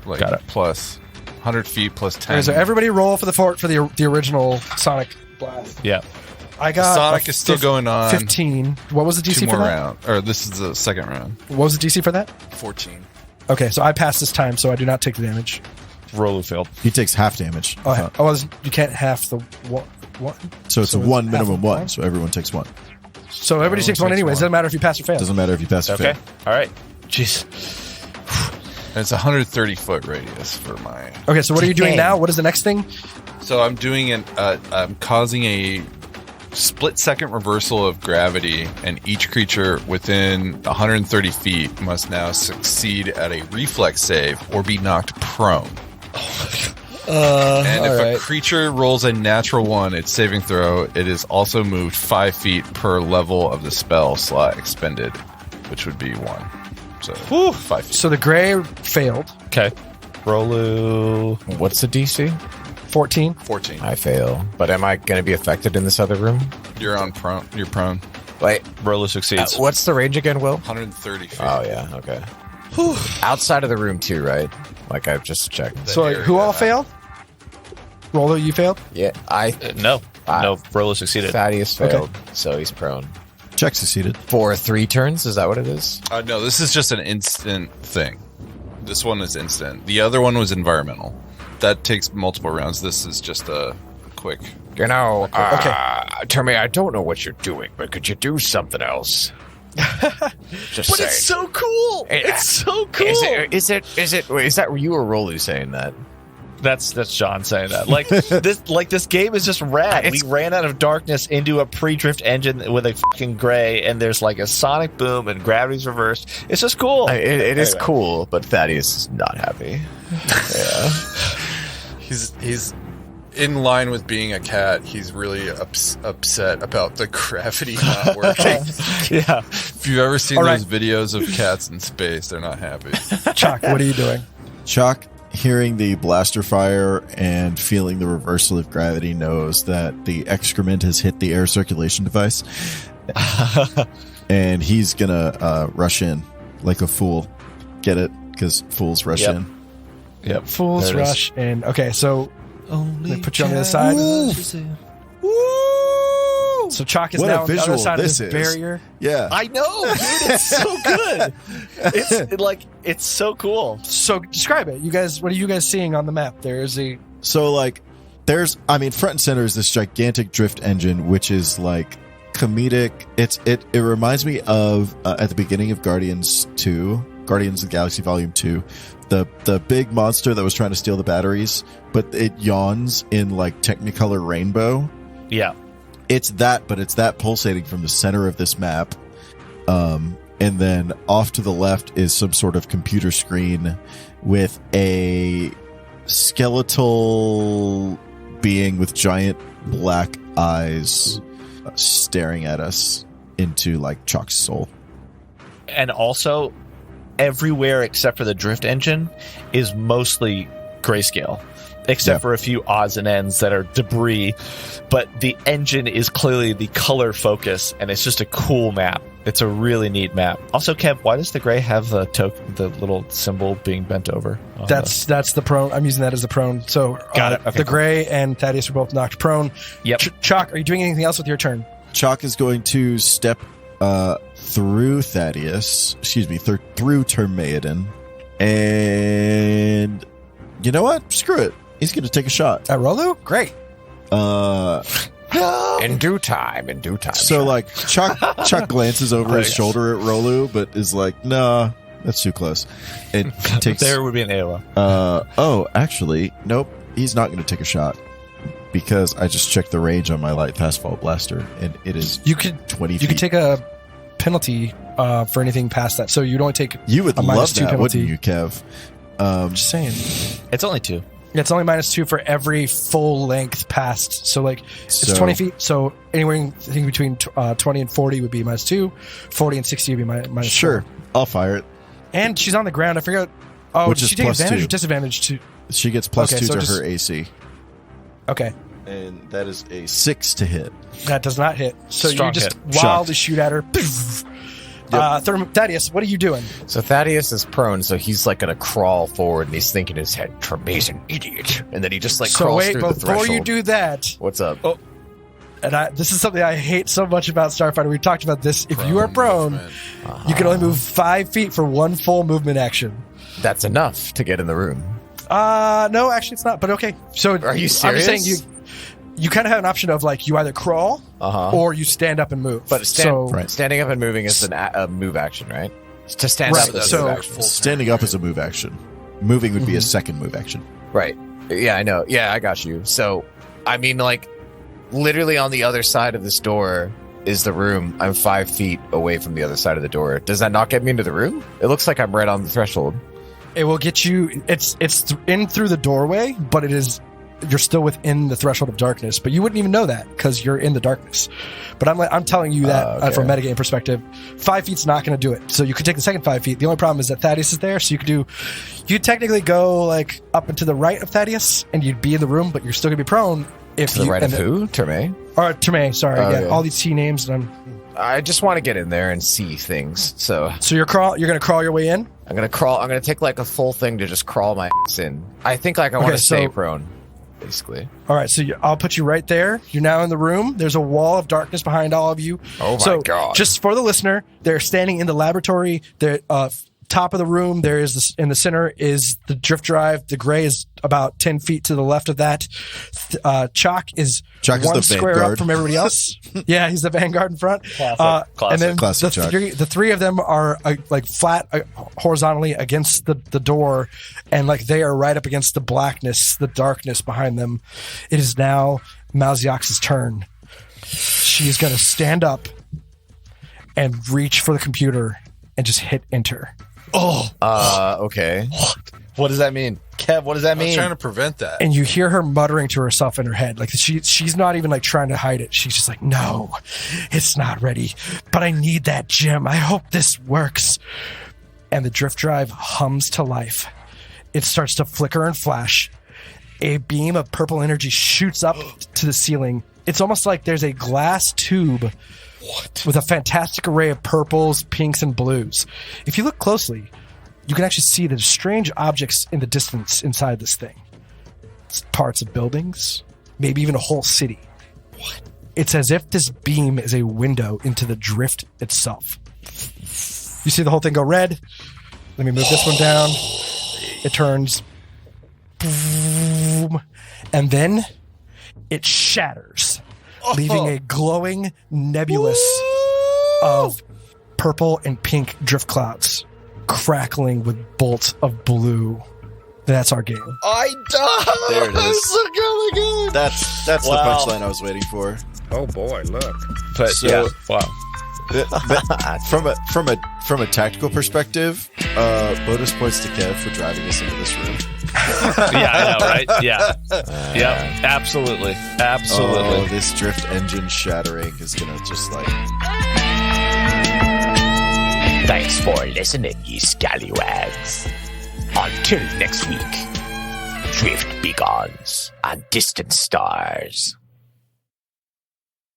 Speaker 5: like,
Speaker 4: Got it.
Speaker 5: plus 100 feet plus 10.
Speaker 2: okay, so everybody roll for the original Sonic blast.
Speaker 4: Yeah.
Speaker 2: I got
Speaker 5: Sonic
Speaker 2: a
Speaker 5: is still going on.
Speaker 2: 15. What was the
Speaker 5: 2
Speaker 2: DC
Speaker 5: more
Speaker 2: for that?
Speaker 5: rounds. Or this is the second round.
Speaker 2: What was the DC for that?
Speaker 5: 14.
Speaker 2: Okay, so I passed this time, so I do not take the damage.
Speaker 4: Rolu failed.
Speaker 6: He takes half damage.
Speaker 2: You can't half the one.
Speaker 6: So it's
Speaker 2: So
Speaker 6: a
Speaker 2: it's
Speaker 6: one
Speaker 2: half
Speaker 6: minimum
Speaker 2: of
Speaker 6: one.
Speaker 2: one?
Speaker 6: So everyone takes one.
Speaker 2: So everybody takes one
Speaker 5: takes
Speaker 2: anyways.
Speaker 5: one.
Speaker 2: Doesn't matter if you pass or fail.
Speaker 6: Doesn't matter if you pass or
Speaker 4: Okay.
Speaker 6: fail.
Speaker 4: All right. Jeez.
Speaker 5: And it's 130 foot radius for my.
Speaker 2: Okay, so what are you doing now? What is the next thing?
Speaker 5: So I'm doing I'm causing a split-second reversal of gravity, and each creature within 130 feet must now succeed at a reflex save or be knocked prone. And if a creature rolls a natural 1, its saving throw, it is also moved 5 feet per level of the spell slot expended, which would be 1. So 5 feet.
Speaker 2: So the gray failed.
Speaker 4: Okay. Rolu.
Speaker 3: What's the DC?
Speaker 2: 14.
Speaker 5: 14.
Speaker 3: I fail. But am I going to be affected in this other room?
Speaker 5: You're on prone. You're prone.
Speaker 3: Wait,
Speaker 4: Rolu succeeds.
Speaker 3: what's the range again, Will?
Speaker 5: 130 feet.
Speaker 3: Oh, yeah, okay. Outside of the room, too, right? Like, I've just checked.
Speaker 2: So
Speaker 5: area.
Speaker 2: who all failed? Rolo, you failed?
Speaker 3: Yeah,
Speaker 4: No. No. Rolu succeeded.
Speaker 3: Thaddeus failed, so he's prone.
Speaker 6: Check succeeded.
Speaker 3: For 3 turns, is that what it is?
Speaker 5: No, this is just an instant thing. This one is instant. The other one was environmental. That takes multiple rounds. This is just a quick.
Speaker 1: You know,
Speaker 2: Okay.
Speaker 1: Termy, I don't know what you're doing, but could you do something else? Just
Speaker 4: But
Speaker 1: saying.
Speaker 4: it's so cool. It's so cool.
Speaker 1: Is that you or Rolu saying that?
Speaker 4: That's John saying that. Like this game is just rad. We ran out of darkness into a pre-drift engine with a fucking gray, and there's like a sonic boom and gravity's reversed. It's just cool.
Speaker 3: It is
Speaker 4: Anyway.
Speaker 3: cool, but Thaddeus is not happy. Yeah.
Speaker 5: He's in line with being a cat. He's really upset about the gravity not working.
Speaker 4: Yeah.
Speaker 5: If you've ever seen
Speaker 2: All
Speaker 5: those
Speaker 2: right.
Speaker 5: videos of cats in space, they're not happy.
Speaker 2: Chalk, what are you doing?
Speaker 6: Chalk, hearing the blaster fire and feeling the reversal of gravity, knows that the excrement has hit the air circulation device. And he's going to rush in like a fool. Get it? Because fools rush
Speaker 4: Yep.
Speaker 6: in.
Speaker 4: Yep.
Speaker 2: Fools
Speaker 4: There it is.
Speaker 2: rush and okay, so they put you on the other side. So Chalk is
Speaker 6: What a
Speaker 2: now on the other
Speaker 6: visual
Speaker 2: side of
Speaker 6: this
Speaker 2: this
Speaker 6: is.
Speaker 2: barrier.
Speaker 6: Yeah.
Speaker 4: I know, dude. It's so good. It's so cool.
Speaker 2: So describe it. You guys, what are you guys seeing on the map? There's a
Speaker 6: So, like, front and center is this gigantic drift engine, which is like comedic. It reminds me of at the beginning of Guardians of the Galaxy Volume 2, the big monster that was trying to steal the batteries, but it yawns in like Technicolor rainbow.
Speaker 4: Yeah.
Speaker 6: It's that, but it's that pulsating from the center of this map. And then off to the left is some sort of computer screen with a skeletal being with giant black eyes staring at us into like Chalk's soul.
Speaker 4: And also, everywhere except for the drift engine is mostly grayscale, except for a few odds and ends that are debris. But the engine is clearly the color focus, and it's just a cool map. It's a really neat map. Also, Kev, why does the gray have the little symbol being bent over?
Speaker 2: That's the prone. I'm using that as the prone. So
Speaker 4: Got it. Okay,
Speaker 2: the gray and Thaddeus are both knocked prone.
Speaker 4: Yep.
Speaker 2: Chalk, are you doing anything else with your turn?
Speaker 6: Chalk is going to step through Thaddeus. Excuse me, through Termaiden. And you know what? Screw it. He's going to take a shot.
Speaker 2: At Rolu? Great.
Speaker 3: In due time.
Speaker 6: So like Chuck glances over his shoulder at Rolu, but is like, nah, that's too close. And takes
Speaker 4: There would be an AOL.
Speaker 6: Actually, nope. He's not going to take a shot because I just checked the range on my light fastfall blaster, and it is 20 feet.
Speaker 2: You could take a penalty for anything past that. So you'd only take
Speaker 6: You would
Speaker 2: a
Speaker 6: love
Speaker 2: -2
Speaker 6: that,
Speaker 2: penalty.
Speaker 6: wouldn't you, Kev?
Speaker 2: Just saying.
Speaker 4: It's only 2.
Speaker 2: It's only -2 for every full length past. So like it's
Speaker 6: So-
Speaker 2: 20 feet. So anywhere between 20 and 40 would be -2. 40 and 60 would be -4.
Speaker 6: Sure, I'll fire it.
Speaker 2: And she's on the ground. I forgot. Oh,
Speaker 6: Which
Speaker 2: did
Speaker 6: is
Speaker 2: she take
Speaker 6: plus
Speaker 2: advantage
Speaker 6: 2.
Speaker 2: or disadvantage to?
Speaker 6: She gets plus
Speaker 2: Okay,
Speaker 6: 2
Speaker 2: so
Speaker 6: to
Speaker 2: just-
Speaker 6: her AC,
Speaker 2: Okay,
Speaker 6: and that is a 6 to hit.
Speaker 2: that does not hit. So
Speaker 4: Strong
Speaker 2: you just
Speaker 4: hit.
Speaker 2: wildly shoot at her. Thaddeus, what are you doing?
Speaker 3: So Thaddeus is prone, so he's like gonna crawl forward, and he's thinking in his head, "Tremaine's an idiot," and then he just like
Speaker 2: So
Speaker 3: crawls
Speaker 2: wait,
Speaker 3: through the
Speaker 2: before
Speaker 3: threshold.
Speaker 2: you do that,
Speaker 3: What's up?
Speaker 2: and this is something I hate so much about Starfighter. We've talked about this. If you are prone, you can only move 5 feet for one full movement action.
Speaker 3: That's enough to get in the room.
Speaker 2: No, actually, it's not. But okay. So
Speaker 3: Are you
Speaker 2: I'm
Speaker 3: serious?
Speaker 2: saying you kind of have an option of like you either crawl or you stand up and move.
Speaker 3: But standing up and moving is a move action, right? To stand
Speaker 2: Right,
Speaker 3: up is
Speaker 2: so-
Speaker 3: a move action.
Speaker 6: Standing up is a move action. Moving would be a second move action.
Speaker 3: Right. Yeah, I know. Yeah, I got you. So, I mean, like, literally on the other side of this door is the room. I'm 5 feet away from the other side of the door. Does that not get me into the room? It looks like I'm right on the threshold.
Speaker 2: It will get you. It's in through the doorway, but you're still within the threshold of darkness. But you wouldn't even know that because you're in the darkness. But I'm telling you that
Speaker 3: Okay.
Speaker 2: from a metagame perspective, 5 feet's not going to do it. So you could take the second 5 feet. The only problem is that Thaddeus is there, so you technically go like up and to the right of Thaddeus, and you'd be in the room, but you're still going to be prone. If
Speaker 3: To the
Speaker 2: you,
Speaker 3: right
Speaker 2: and
Speaker 3: of who? Terme?
Speaker 2: Or Tremaine, sorry.
Speaker 3: Oh,
Speaker 2: yeah,
Speaker 3: yeah.
Speaker 2: all these T names. And
Speaker 3: I just want to get in there and see things. So
Speaker 2: so you're going to crawl your way in?
Speaker 3: I'm going to crawl. I'm going to take like a full thing to just crawl my ass in. I think like I want
Speaker 2: Okay,
Speaker 3: to stay
Speaker 2: so-
Speaker 3: prone, basically.
Speaker 2: All right, so I'll put you right there. You're now in the room. There's a wall of darkness behind all of you.
Speaker 3: Oh my
Speaker 2: so
Speaker 3: God.
Speaker 2: Just for the listener, they're standing in the laboratory. They're top of the room. There is this, in the center is the drift drive. The gray is about 10 feet to the left of that. Chalk is
Speaker 6: Chalk is
Speaker 2: one
Speaker 6: the
Speaker 2: square
Speaker 6: vanguard.
Speaker 2: up from everybody else. Yeah, he's the vanguard in front.
Speaker 4: Classic.
Speaker 2: And then
Speaker 6: Classic Chalk.
Speaker 2: the three of them are like flat horizontally against the door, and like they are right up against the blackness, the darkness behind them. It is now Malziox's turn. She is going to stand up and reach for the computer and just hit enter.
Speaker 3: Okay.
Speaker 4: What does that mean? Kev, what does that
Speaker 5: I'm
Speaker 4: mean?
Speaker 5: trying to prevent that.
Speaker 2: And you hear her muttering to herself in her head. Like she's not even like trying to hide it. She's just like, no, it's not ready. But I need that gem. I hope this works. And the drift drive hums to life. It starts to flicker and flash. A beam of purple energy shoots up to the ceiling. It's almost like there's a glass tube with a fantastic array of purples, pinks, and blues. If you look closely, you can actually see the strange objects in the distance inside this thing. It's parts of buildings, maybe even a whole city. What? It's as if this beam is a window into the drift itself. You see the whole thing go red. Let me move this one down. It turns. Boom. And then it shatters, leaving a glowing nebulous of purple and pink drift clouds crackling with bolts of blue. That's our game.
Speaker 4: I died.
Speaker 6: There it is.
Speaker 4: So good.
Speaker 6: That's
Speaker 4: Wow.
Speaker 6: the punchline I was waiting for.
Speaker 7: Oh boy, look.
Speaker 4: But
Speaker 6: So-
Speaker 4: yeah, wow.
Speaker 6: From a tactical perspective, bonus points to Kev for driving us into this room.
Speaker 4: Yeah, I know, right? Yeah. Yep. Absolutely. Absolutely.
Speaker 6: Oh, this drift engine shattering is gonna just like.
Speaker 1: Thanks for listening, ye scallywags. Until next week, drift beacons and distant stars.